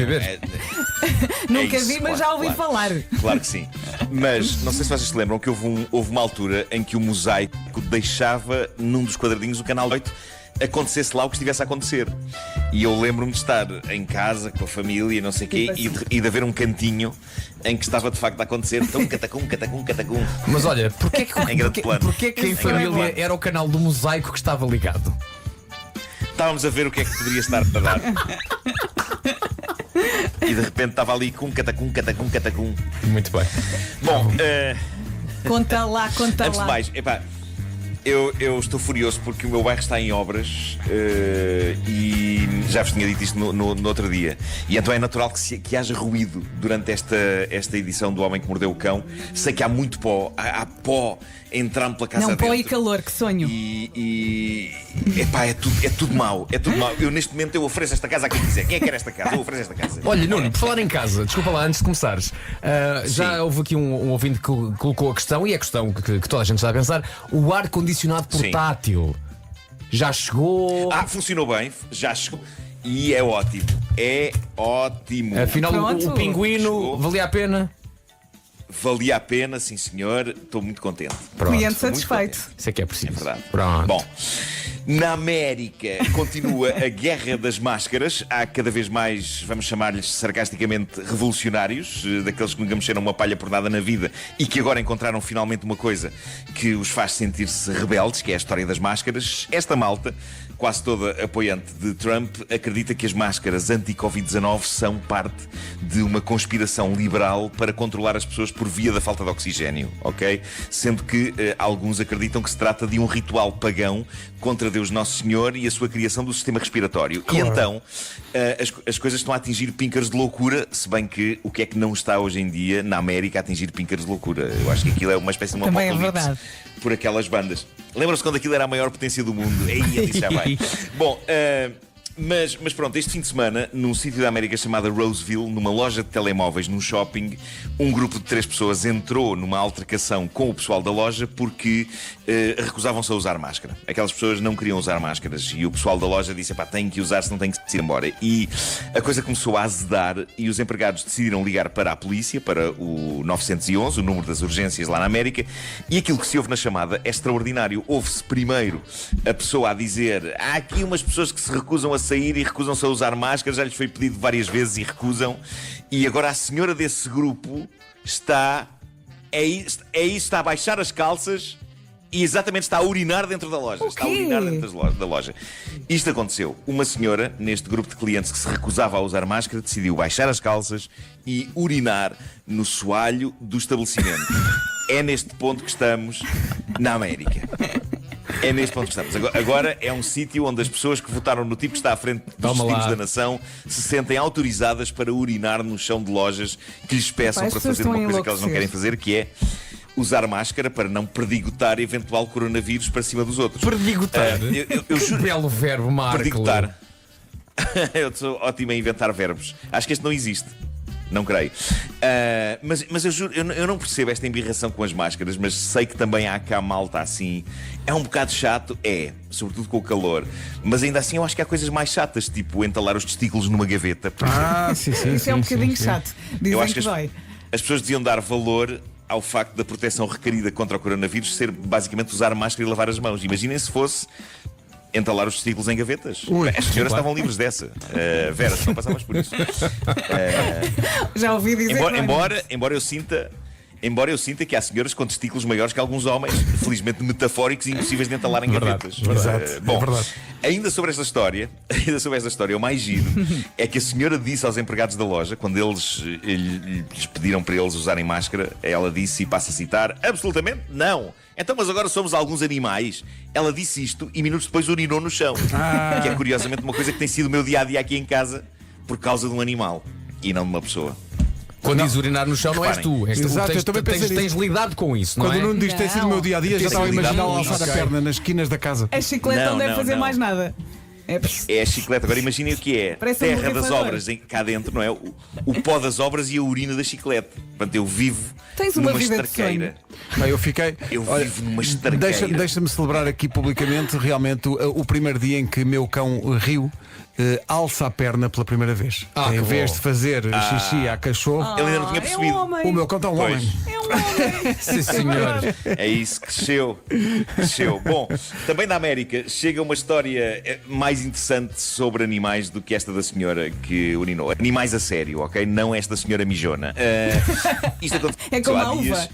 Nunca isso, vi, mas já ouvi falar. Claro que sim. Mas não sei se vocês se lembram que houve uma altura em que o Mosaico deixava num dos quadradinhos do canal 8 acontecesse lá o que estivesse a acontecer. E eu lembro-me de estar em casa com a família, não sei o quê, e de haver um cantinho em que estava de facto a acontecer catacum. Mas olha, porquê Em grande plano. que em família era o canal do Mosaico que estava ligado? Estávamos a ver o que é que poderia estar para dar. E de repente estava ali catacum. Muito bem. Bom, Conta lá. antes de mais, eu estou furioso porque o meu bairro está em obras e já vos tinha dito isto no outro dia. E então é natural que haja ruído durante esta edição do Homem que Mordeu o Cão. Sei que há muito pó, há pó entrando pela casa dentro. Pó e calor, que sonho. É tudo mau. Eu neste momento eu ofereço esta casa a quem quiser. Quem é que quer esta casa? Eu ofereço esta casa. Olha, Nuno, por falar em casa, desculpa lá, antes de começares, já houve aqui um ouvinte que colocou a questão, e é a questão que toda a gente está a pensar: o ar-condicionado portátil já chegou? Funcionou bem, já chegou. E é ótimo. É ótimo. Afinal, o pinguino Chegou. valia a pena? Valia a pena, sim senhor. Estou muito contente. Cliente satisfeito. Isso é que é preciso. É verdade. Pronto. Bom, na América continua a guerra das máscaras. Há cada vez mais, vamos chamar-lhes sarcasticamente, revolucionários, daqueles que nunca mexeram uma palha por nada na vida e que agora encontraram finalmente uma coisa que os faz sentir-se rebeldes, que é a história das máscaras. Esta malta, quase toda apoiante de Trump, acredita que as máscaras anti-Covid-19 são parte de uma conspiração liberal para controlar as pessoas por via da falta de oxigênio, ok? Sendo que alguns acreditam que se trata de um ritual pagão contra Deus Nosso Senhor e a sua criação do sistema respiratório. Claro. E então as coisas estão a atingir píncaros de loucura, se bem que o que é que não está hoje em dia na América a atingir píncaros de loucura? Eu acho que aquilo é uma espécie de uma apocalipse por aquelas bandas. Lembram-se quando aquilo era a maior potência do mundo? Ei, ali já vai. Bom, Mas pronto, este fim de semana, num sítio da América chamado Roseville, numa loja de telemóveis, num shopping, um grupo de 3 pessoas entrou numa altercação com o pessoal da loja porque recusavam-se a usar máscara. Aquelas pessoas não queriam usar máscaras e o pessoal da loja disse, pá, tem que usar, senão tem que se ir embora. E a coisa começou a azedar e os empregados decidiram ligar para a polícia, para o 911, o número das urgências lá na América, e aquilo que se ouve na chamada é extraordinário. Ouve-se primeiro a pessoa a dizer, há aqui umas pessoas que se recusam a sair e recusam-se a usar máscaras, já lhes foi pedido várias vezes e recusam, e agora a senhora desse grupo está a baixar as calças e exatamente está a urinar dentro da loja. Está a urinar dentro da loja. Isto aconteceu. Uma senhora, neste grupo de clientes que se recusava a usar máscara, decidiu baixar as calças e urinar no soalho do estabelecimento. É neste ponto que estamos na América. É neste ponto que estamos. Agora é um sítio onde as pessoas que votaram no tipo que está à frente dos destinos da nação se sentem autorizadas para urinar no chão de lojas que lhes peçam para fazer uma coisa que elas não querem fazer, que é usar máscara para não perdigotar eventual coronavírus para cima dos outros. Perdigotar? Eu juro. Belo verbo, Marco. Perdigotar. Eu sou ótimo a inventar verbos. Acho que este não existe. Não creio. Mas eu juro, eu não percebo esta embirração com as máscaras, mas sei que também há cá malta assim. É um bocado chato, sobretudo com o calor. Mas ainda assim eu acho que há coisas mais chatas, tipo entalar os testículos numa gaveta. Sim. Isso é um bocadinho chato. Dizem eu acho que dói. As pessoas deviam dar valor ao facto da proteção requerida contra o coronavírus ser basicamente usar máscara e lavar as mãos. Imaginem se fosse entalar os testículos em gavetas. As senhoras estavam livres dessa. Vera, se não passavas por isso. Já ouvi dizer. Embora eu sinta que há senhoras com testículos maiores que alguns homens, felizmente metafóricos e impossíveis de entalar em gavetas. Bom, ainda sobre esta história, o mais giro é que a senhora disse aos empregados da loja, quando eles lhes pediram para eles usarem máscara, ela disse, e passo a citar, absolutamente não. Então, mas agora somos alguns animais. Ela disse isto e minutos depois urinou no chão. Que é curiosamente uma coisa que tem sido o meu dia-a-dia aqui em casa por causa de um animal e não de uma pessoa. Quando diz urinar no chão, não és tu. Exato, eu também tens lidado com isso, não é? Quando não diz tem sido o meu dia-a-dia, já estava a imaginar alçar a perna nas esquinas da casa. A chiclete não deve fazer mais nada. É a chiclete. Agora imaginem o que é. Parece terra das obras cá dentro, não é? O pó das obras e a urina da chiclete. Portanto, eu vivo numa estarqueira. Eu vivo numa estarqueira. Deixa-me celebrar aqui publicamente realmente o primeiro dia em que meu cão riu. Alça a perna pela primeira vez. Em vez de fazer xixi à cachorro, ele ainda não tinha percebido. O meu cão está um homem. É um homem. Sim, senhor. É isso, cresceu. Bom, também na América chega uma história mais interessante sobre animais do que esta da senhora que urinou. Animais a sério, ok? Não esta senhora mijona. Isto aconteceu como há a uva.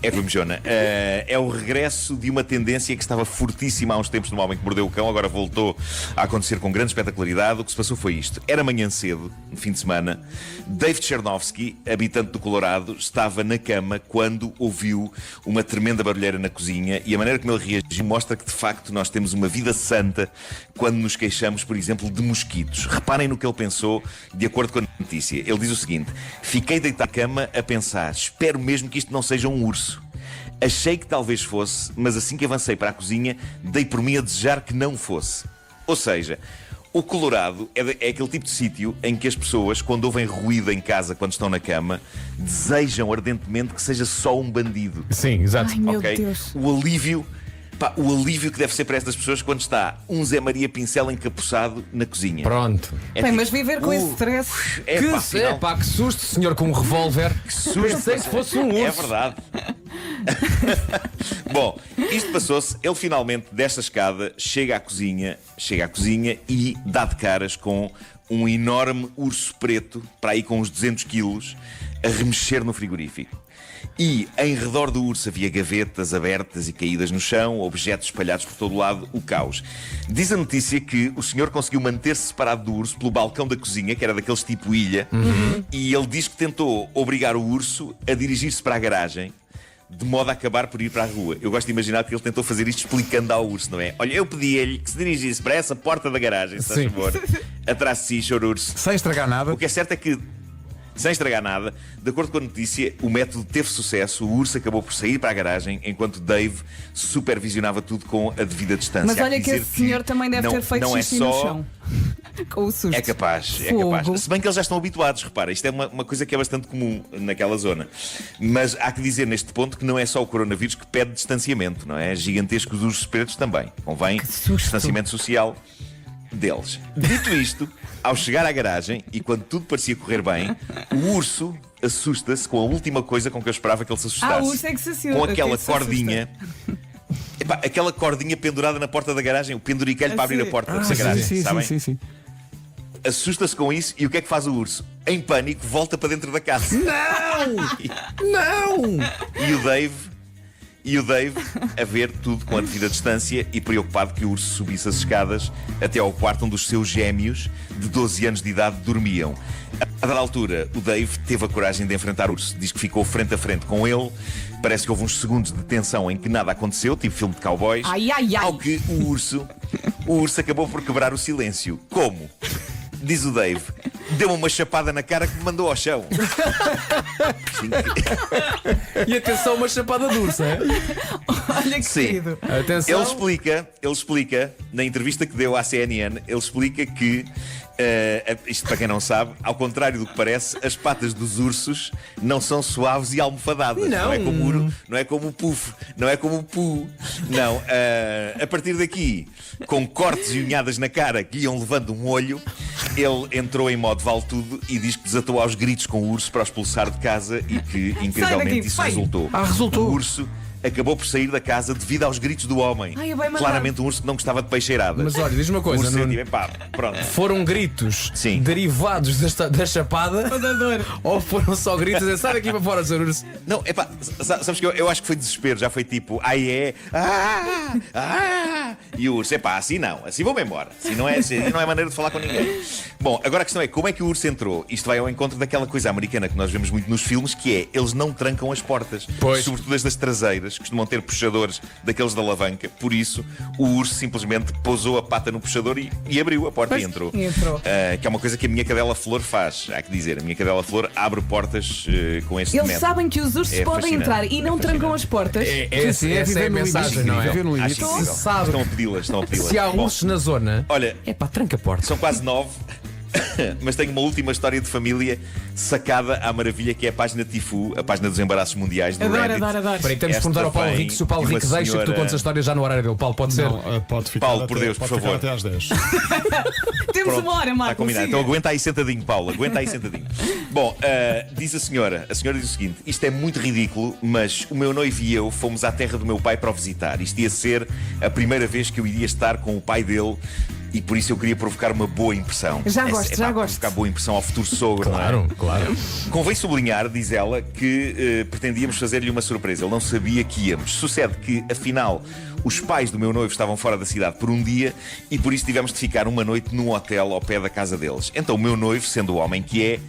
É como mijona. É o regresso de uma tendência que estava fortíssima há uns tempos no Homem que Mordeu o Cão, agora voltou a acontecer com grande espetacularidade. O que se passou foi isto. Era manhã cedo, no fim de semana. David Chernovsky, habitante do Colorado, estava na cama quando ouviu uma tremenda barulheira na cozinha, e a maneira como ele reagiu mostra que de facto nós temos uma vida santa quando nos queixamos, por exemplo, de mosquitos. Reparem no que ele pensou de acordo com a notícia. Ele diz o seguinte: fiquei deitado na cama a pensar, espero mesmo que isto não seja um urso. Achei que talvez fosse, mas assim que avancei para a cozinha, dei por mim a desejar que não fosse. Ou seja, o Colorado é aquele tipo de sítio em que as pessoas, quando ouvem ruído em casa, quando estão na cama, desejam ardentemente que seja só um bandido. Sim, exato. Ai, meu Deus. O alívio que deve ser para estas pessoas quando está um Zé Maria Pincel encapuçado na cozinha. Pronto. Bem, mas viver com esse stress. Que susto, senhor com um revólver. Que susto. Pensei que fosse um urso. É verdade. Bom, isto passou-se. Ele finalmente, desta escada, chega à cozinha e dá de caras com um enorme urso preto, para aí com uns 200 quilos, a remexer no frigorífico. E em redor do urso havia gavetas abertas e caídas no chão, objetos espalhados por todo o lado, o caos. Diz a notícia que o senhor conseguiu manter-se separado do urso pelo balcão da cozinha, que era daqueles tipo ilha, e ele diz que tentou obrigar o urso a dirigir-se para a garagem, de modo a acabar por ir para a rua. Eu gosto de imaginar que ele tentou fazer isto explicando ao urso, não é? Olha, eu pedi-lhe que se dirigisse para essa porta da garagem, se faz favor, atrás de si, senhor urso. Sem estragar nada. O que é certo é que Sem estragar nada, de acordo com a notícia, o método teve sucesso, o urso acabou por sair para a garagem, enquanto Dave supervisionava tudo com a devida distância. Mas olha que esse senhor também deve ter feito xixi no chão. Com o susto. É capaz, é capaz. Se bem que eles já estão habituados, repara, isto é uma coisa que é bastante comum naquela zona. Mas há que dizer neste ponto que não é só o coronavírus que pede distanciamento, não é? Gigantescos ursos pretos também. Convém distanciamento social deles. Dito isto, ao chegar à garagem e quando tudo parecia correr bem, o urso assusta-se com a última coisa com que eu esperava que ele se assustasse. O urso é que se assusta. Com aquela cordinha. Epá, aquela cordinha pendurada na porta da garagem, o penduricalho para abrir a porta da garagem, sabem? Sim. Assusta-se com isso e o que é que faz o urso? Em pânico, volta para dentro da casa. Não! E o Dave a ver tudo com a devida distância e preocupado que o urso subisse as escadas até ao quarto onde os seus gêmeos de 12 anos de idade dormiam. A dada altura, o Dave teve a coragem de enfrentar o urso. Diz que ficou frente a frente com ele. Parece que houve uns segundos de tensão em que nada aconteceu, tipo filme de cowboys. Ao que o urso acabou por quebrar o silêncio. Como? Diz o Dave, deu-me uma chapada na cara que me mandou ao chão. E atenção, uma chapada de urso, é? Olha que querido. Atenção. Ele explica, na entrevista que deu à CNN, ele explica que, isto para quem não sabe, ao contrário do que parece, as patas dos ursos não são suaves e almofadadas. Não é como o puff, não é como o pu. Não, a partir daqui, com cortes e unhadas na cara que iam levando um olho, ele entrou em modo vale-tudo e diz que desatou aos gritos com o urso para o expulsar de casa e que, incrivelmente, isso resultou. Resultou. O urso acabou por sair da casa devido aos gritos do homem. Claramente um urso que não gostava de peixeirada. Mas olha, diz uma coisa, pronto. Foram gritos derivados da chapada ou foram só gritos a dizer, sai daqui para fora, Sr. Urso? Não, sabes que eu acho que foi desespero, já foi tipo, e o urso, assim não, assim vou-me embora, assim não é maneira de falar com ninguém. Bom, agora a questão é, como é que o urso entrou? Isto vai ao encontro daquela coisa americana que nós vemos muito nos filmes, que é, eles não trancam as portas, sobretudo as das traseiras, costumam ter puxadores daqueles da alavanca, por isso o urso simplesmente pousou a pata no puxador e abriu a porta e entrou. Que é uma coisa que a minha cadela Flor faz, há que dizer, a minha cadela Flor abre portas com este método. Eles sabem que os ursos podem entrar e não trancam as portas. Essa é a mensagem, não é? Estão a pedi-las. Se há ursos na zona, olha, tranca a porta. São quase 9. Mas tenho uma última história de família sacada à maravilha, que é a página Tifu, a página dos embaraços mundiais do Reddit. Adoro. Temos de perguntar ao Paulo Rico se o Paulo Rico deixa que tu contes a história já no horário dele. Paulo, pode ser? Não, pode ficar Paulo, por Deus, por favor. Até às 10. Temos uma hora, Marco. Está combinado. Então aguenta aí sentadinho, Paulo. Aguenta aí sentadinho. Bom, diz a senhora diz o seguinte: isto é muito ridículo, mas o meu noivo e eu fomos à terra do meu pai para o visitar. Isto ia ser a primeira vez que eu iria estar com o pai dele. E por isso eu queria provocar uma boa impressão. Já gosto. Provocar boa impressão ao futuro sogro. Claro. Convém sublinhar, diz ela, que pretendíamos fazer-lhe uma surpresa. Ele não sabia que íamos. Sucede que, afinal, os pais do meu noivo estavam fora da cidade por um dia e por isso tivemos de ficar uma noite num hotel ao pé da casa deles. Então o meu noivo, sendo o homem que é,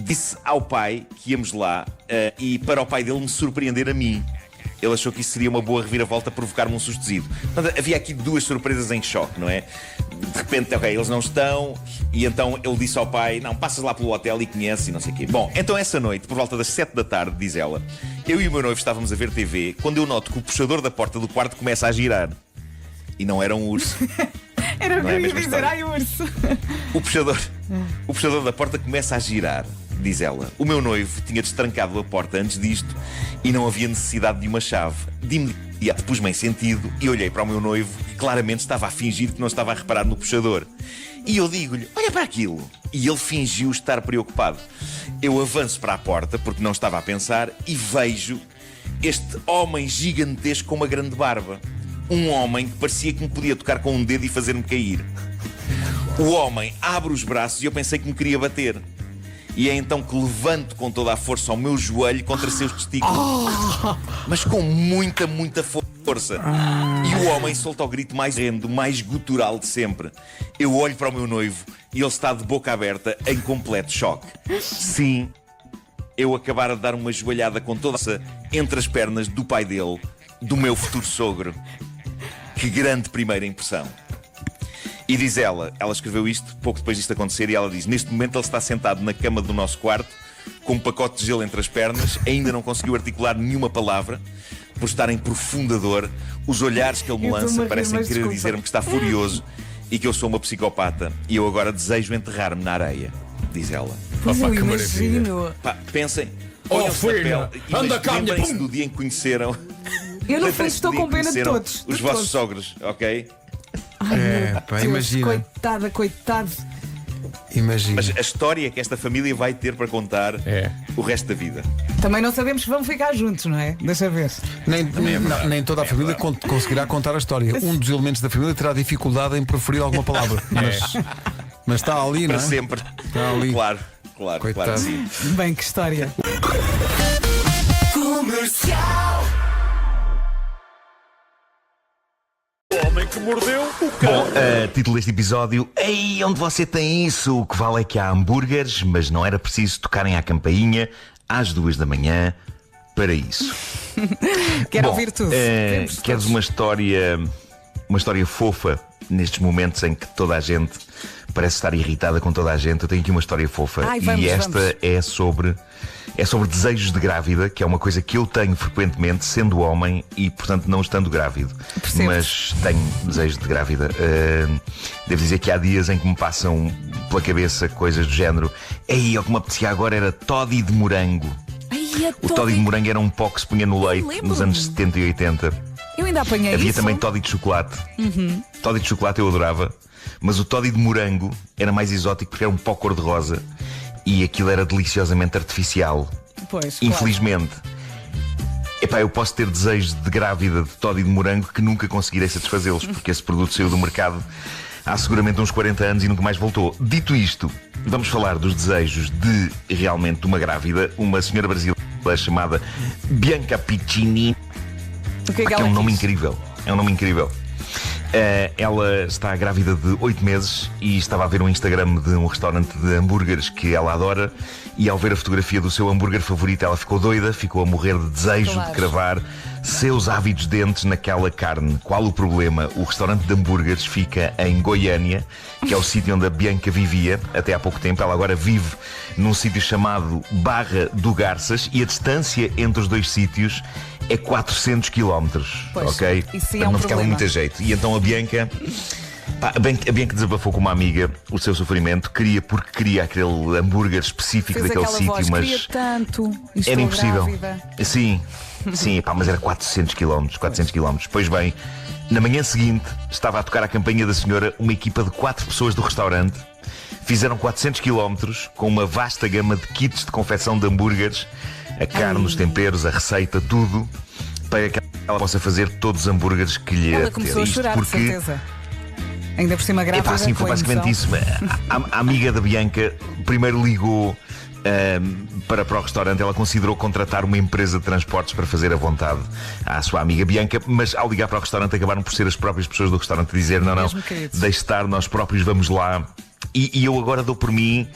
disse ao pai que íamos lá e para o pai dele me surpreender a mim. Ele achou que isso seria uma boa reviravolta, provocar-me um sustozido. Havia aqui duas surpresas em choque, não é? De repente, eles não estão, e então ele disse ao pai, não, passas lá pelo hotel e conheces e não sei o quê. Bom, então essa noite, por volta das 7 da tarde, diz ela, eu e o meu noivo estávamos a ver TV, quando eu noto que o puxador da porta do quarto começa a girar. E não era um urso. Era o que eu ia dizer, urso. O puxador da porta começa a girar, diz ela. O meu noivo tinha destrancado a porta antes disto e não havia necessidade de uma chave. De imediato pus-me em sentido e olhei para o meu noivo, que claramente estava a fingir que não estava a reparar no puxador. E eu digo-lhe, olha para aquilo. E ele fingiu estar preocupado. Eu avanço para a porta, porque não estava a pensar, e vejo este homem gigantesco com uma grande barba. Um homem que parecia que me podia tocar com um dedo e fazer-me cair. O homem abre os braços e eu pensei que me queria bater. E é então que levanto com toda a força ao meu joelho contra seus testículos. Mas com muita força. E o homem solta o grito mais rendo, mais gutural de sempre. Eu olho para o meu noivo e ele está de boca aberta em completo choque. Sim, eu acabara de dar uma joelhada com toda essa entre as pernas do pai dele, do meu futuro sogro. Que grande primeira impressão. E diz ela escreveu isto pouco depois disto acontecer, e ela diz: neste momento ele está sentado na cama do nosso quarto, com um pacote de gelo entre as pernas, ainda não conseguiu articular nenhuma palavra, por estar em profunda dor. Os olhares que ele me lança parecem querer dizer-me que está furioso e que eu sou uma psicopata, e eu agora desejo enterrar-me na areia, diz ela. Pois eu imagino. Pá, pensem, filho, anda cá, lembrem-se do dia em que conheceram. Eu no fundo estou com pena de todos. Os vossos sogros, ok? Ai, meu Deus, imagina. Coitado. Imagina. Mas a história que esta família vai ter para contar o resto da vida. Também não sabemos se vão ficar juntos, não é? Deixa ver. Nem toda a família conseguirá contar a história. Um dos elementos da família terá dificuldade em proferir alguma palavra. Mas está ali, não é? Para sempre. Está ali. Claro que sim. Bem, que história. O homem que mordeu o cão. Bom, título deste episódio: Ei, onde você tem isso? O que vale é que há hambúrgueres, mas não era preciso tocarem à campainha às 2 da manhã para isso. Quero ouvir tudo. Queres uma história fofa nestes momentos em que toda a gente parece estar irritada com toda a gente? Eu tenho aqui uma história fofa. Vamos. É sobre desejos de grávida, que é uma coisa que eu tenho frequentemente, sendo homem e, portanto, não estando grávido. Percebo. Mas tenho desejos de grávida. Devo dizer que há dias em que me passam pela cabeça coisas do género: ei, o que me apetecia agora era toddy de morango. O toddy de morango era um pó que se punha no leite nos anos 70 e 80. Eu ainda apanhei Havia isso. também toddy de chocolate. Toddy de chocolate eu adorava. Mas o toddy de morango era mais exótico porque era um pó cor-de-rosa. E aquilo era deliciosamente artificial. Pois, infelizmente. Epá, eu posso ter desejos de grávida de toddy de morango que nunca conseguirei satisfazê-los, porque esse produto saiu do mercado há seguramente uns 40 anos e nunca mais voltou. Dito isto, vamos falar dos desejos de realmente uma grávida, uma senhora brasileira chamada Bianca Piccini. O que é que ela é um nome quis? incrível. É um nome incrível. Ela está grávida de 8 meses e estava a ver um Instagram de um restaurante de hambúrgueres que ela adora, e ao ver a fotografia do seu hambúrguer favorito ela ficou doida, ficou a morrer de desejo de cravar seus ávidos dentes naquela carne. Qual o problema? O restaurante de hambúrgueres fica em Goiânia, que é o sítio onde a Bianca vivia até há pouco tempo. Ela agora vive num sítio chamado Barra do Garças, e a distância entre os dois sítios é 400 km, ok? Isso é um não ficava problema. muito a jeito. E então a Bianca desabafou com uma amiga o seu sofrimento. Porque queria aquele hambúrguer específico Fez daquele aquela sítio, voz, mas queria tanto. era impossível. Grávida. Sim, mas era 400 km. Pois bem, na manhã seguinte estava a tocar a campainha da senhora uma equipa de 4 pessoas do restaurante. Fizeram 400 km com uma vasta gama de kits de confecção de hambúrgueres, a carne, os temperos, a receita, tudo, para que ela possa fazer todos os hambúrgueres que lhe Ela apetecer. começou a Isto chorar, de porque certeza. Ainda por cima grávida. sim, foi com a basicamente emoção. isso. A amiga da Bianca primeiro ligou para o restaurante. Ela considerou contratar uma empresa de transportes para fazer a vontade à sua amiga Bianca, mas ao ligar para o restaurante acabaram por ser as próprias pessoas do restaurante a dizer: não, deixe estar, nós próprios vamos lá. E eu agora dou por mim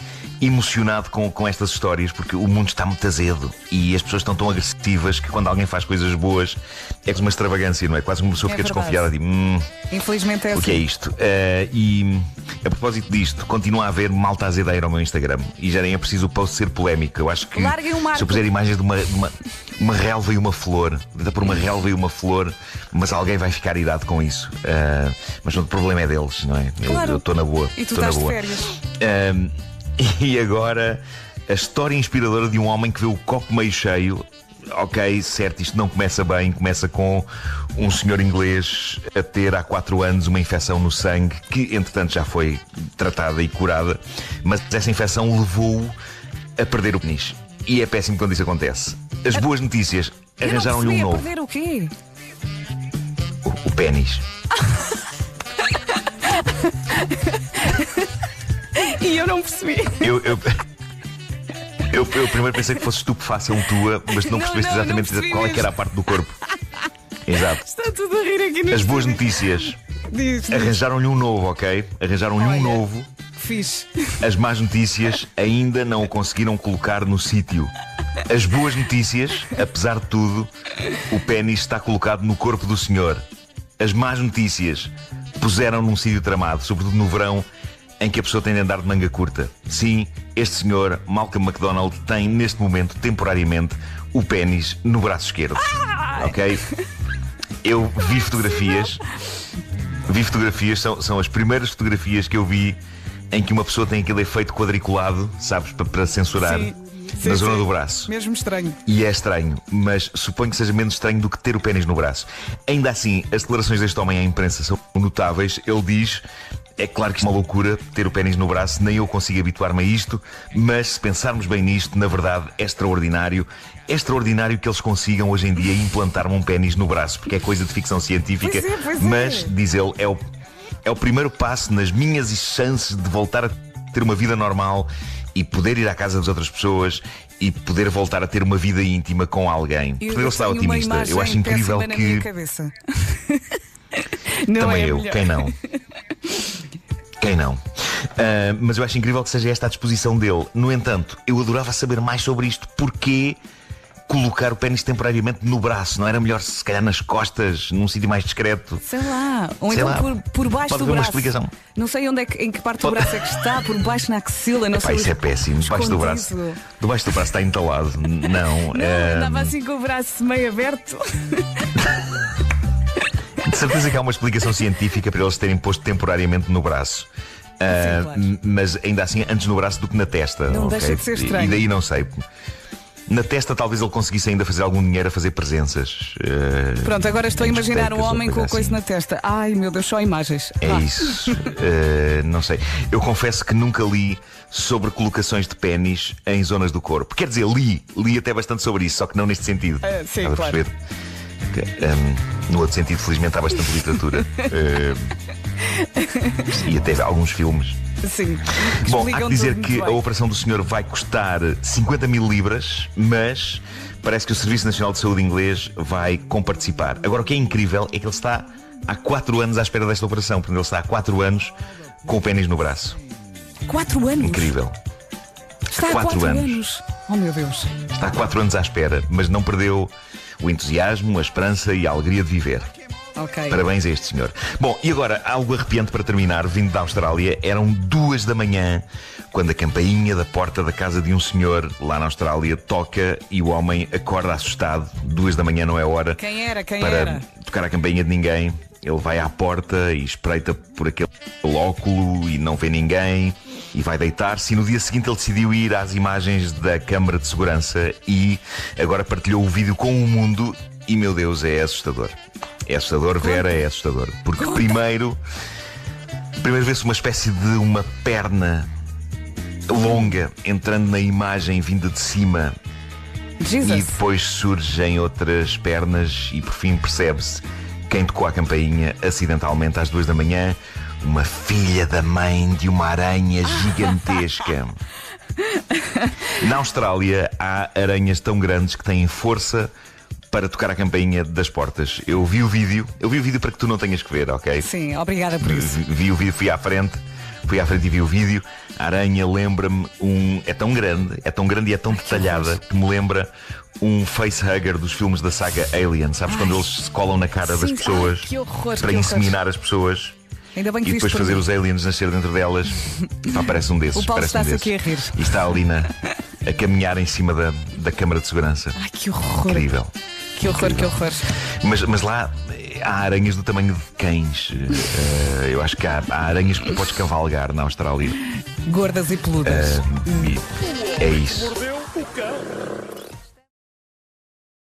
emocionado com estas histórias, porque o mundo está muito azedo e as pessoas estão tão agressivas que quando alguém faz coisas boas é como uma extravagância, não é? Quase uma pessoa fica verdade. desconfiada de Infelizmente é assim. o que é isto? E a propósito disto, continua a haver malta azedeira ao meu Instagram e já nem é preciso o post ser polémico. Eu acho que Larguem o Marco. se eu puser imagens de uma relva e uma flor, dá por uma relva e uma flor, mas alguém vai ficar irado com isso. Mas o problema é deles, não é? Claro. Eu estou na boa. E tu estou na estás de boa. férias. E agora, a história inspiradora de um homem que vê o copo meio cheio. Ok, certo, isto não começa bem. Começa com um senhor inglês a ter há 4 anos uma infecção no sangue, que entretanto já foi tratada e curada, mas essa infecção levou-o a perder o pênis. E é péssimo quando isso acontece. As boas notícias, arranjaram-lhe um novo. Perder o quê? O pênis. E eu não percebi. Eu primeiro pensei que fosse estupefação tua, mas não percebeste não exatamente percebi qual é que era a parte do corpo. Exato. Está tudo a rir aqui no As boas estúdio. notícias, Diz. arranjaram-lhe um novo, ok? Arranjaram-lhe Olha. um novo. Fixe. As más notícias ainda não o conseguiram colocar no sítio. As boas notícias, apesar de tudo, o pênis está colocado no corpo do senhor. As más notícias, puseram num sítio tramado, sobretudo no verão, em que a pessoa tem de andar de manga curta. Sim, este senhor, Malcolm McDonald, tem neste momento, temporariamente, o pénis no braço esquerdo. Ok? Eu vi fotografias. São as primeiras fotografias que eu vi em que uma pessoa tem aquele efeito quadriculado, sabes, para censurar. Sim, na zona do braço. Mesmo estranho. E é estranho, mas suponho que seja menos estranho do que ter o pénis no braço. Ainda assim, as declarações deste homem à imprensa são notáveis. Ele diz: é claro que isto é uma loucura ter o pénis no braço, nem eu consigo habituar-me a isto, mas se pensarmos bem nisto, na verdade é extraordinário. É extraordinário que eles consigam hoje em dia implantar-me um pénis no braço, porque é coisa de ficção científica. Pois é. Mas, diz ele, é o primeiro passo nas minhas chances de voltar a ter uma vida normal e poder ir à casa das outras pessoas e poder voltar a ter uma vida íntima com alguém. Porque ele está otimista. Eu acho incrível na que. minha cabeça. Não também é eu, melhor. quem não? Quem não? Mas eu acho incrível que seja esta a disposição dele. No entanto, eu adorava saber mais sobre isto. Porquê colocar o pénis temporariamente no braço? Não era melhor, se calhar, nas costas, num sítio mais discreto? Sei lá. Ou Sei então lá. por baixo Pode do haver uma braço. explicação. Não sei onde em que parte do braço é que está, por baixo na axila, não sei. Isso é péssimo. Debaixo do braço. Debaixo do braço está entalado. Não. Andava assim com o braço meio aberto. De certeza que há uma explicação científica para eles terem posto temporariamente no braço. Claro. Mas ainda assim, antes no braço do que na testa. Não ok? deixa de ser estranho. E daí não sei. Na testa talvez ele conseguisse ainda fazer algum dinheiro a fazer presenças. Pronto, agora estou a imaginar um discotecas ou homem com a coisa assim. na testa. Ai meu Deus, só imagens. É Vá. isso. Não sei. Eu confesso que nunca li sobre colocações de pénis em zonas do corpo. Quer dizer, li até bastante sobre isso, só que não neste sentido. Sim, Estás a claro. perceber? No outro sentido, felizmente, há bastante literatura. E até alguns filmes. Sim. Bom, há Explicam que dizer tudo que muito a bem. operação do senhor vai custar 50 mil libras, mas parece que o Serviço Nacional de Saúde inglês vai comparticipar. Agora, o que é incrível é que ele está há 4 anos à espera desta operação. Portanto, ele está há 4 anos com o pénis no braço. 4 anos? Incrível. Está há 4 anos. Oh meu Deus. Está há 4 anos à espera, mas não perdeu o entusiasmo, a esperança e a alegria de viver. Ok. Parabéns a este senhor. Bom, e agora, algo arrepiante para terminar, vindo da Austrália, eram 2 da manhã, quando a campainha da porta da casa de um senhor lá na Austrália toca e o homem acorda assustado. 2 da manhã não é hora Quem era? para tocar a campainha de ninguém. Ele vai à porta e espreita por aquele óculo e não vê ninguém e vai deitar-se. E no dia seguinte ele decidiu ir às imagens da câmara de segurança e agora partilhou o vídeo com o mundo. E meu Deus, é assustador. É assustador, Vera, é assustador. Porque primeiro vê-se uma espécie de uma perna longa entrando na imagem vinda de cima. Jesus. E depois surgem outras pernas e por fim percebe-se quem tocou a campainha acidentalmente às 2 da manhã. Uma filha da mãe de uma aranha gigantesca. Na Austrália há aranhas tão grandes que têm força para tocar a campainha das portas. Eu vi o vídeo para que tu não tenhas que ver, ok? Sim, obrigada por isso. Vi o vídeo, fui à frente e vi o vídeo. A aranha lembra-me é tão grande e é tão detalhada que me lembra um facehugger dos filmes da saga Alien. Sabes, quando eles se colam na cara das pessoas que horror, para que inseminar as pessoas Ainda bem que e depois viste por fazer mim. os aliens nascer dentro delas. Parece um desses. O Paulo parece um está-se desses. aqui a rir. E está ali a caminhar em cima da câmara de segurança. Ai, que horror. Incrível. Que horror, que horror. Mas lá há aranhas do tamanho de cães. Eu acho que há aranhas que tu podes cavalgar na Austrália. Gordas e peludas. É isso. Mordeu o cão.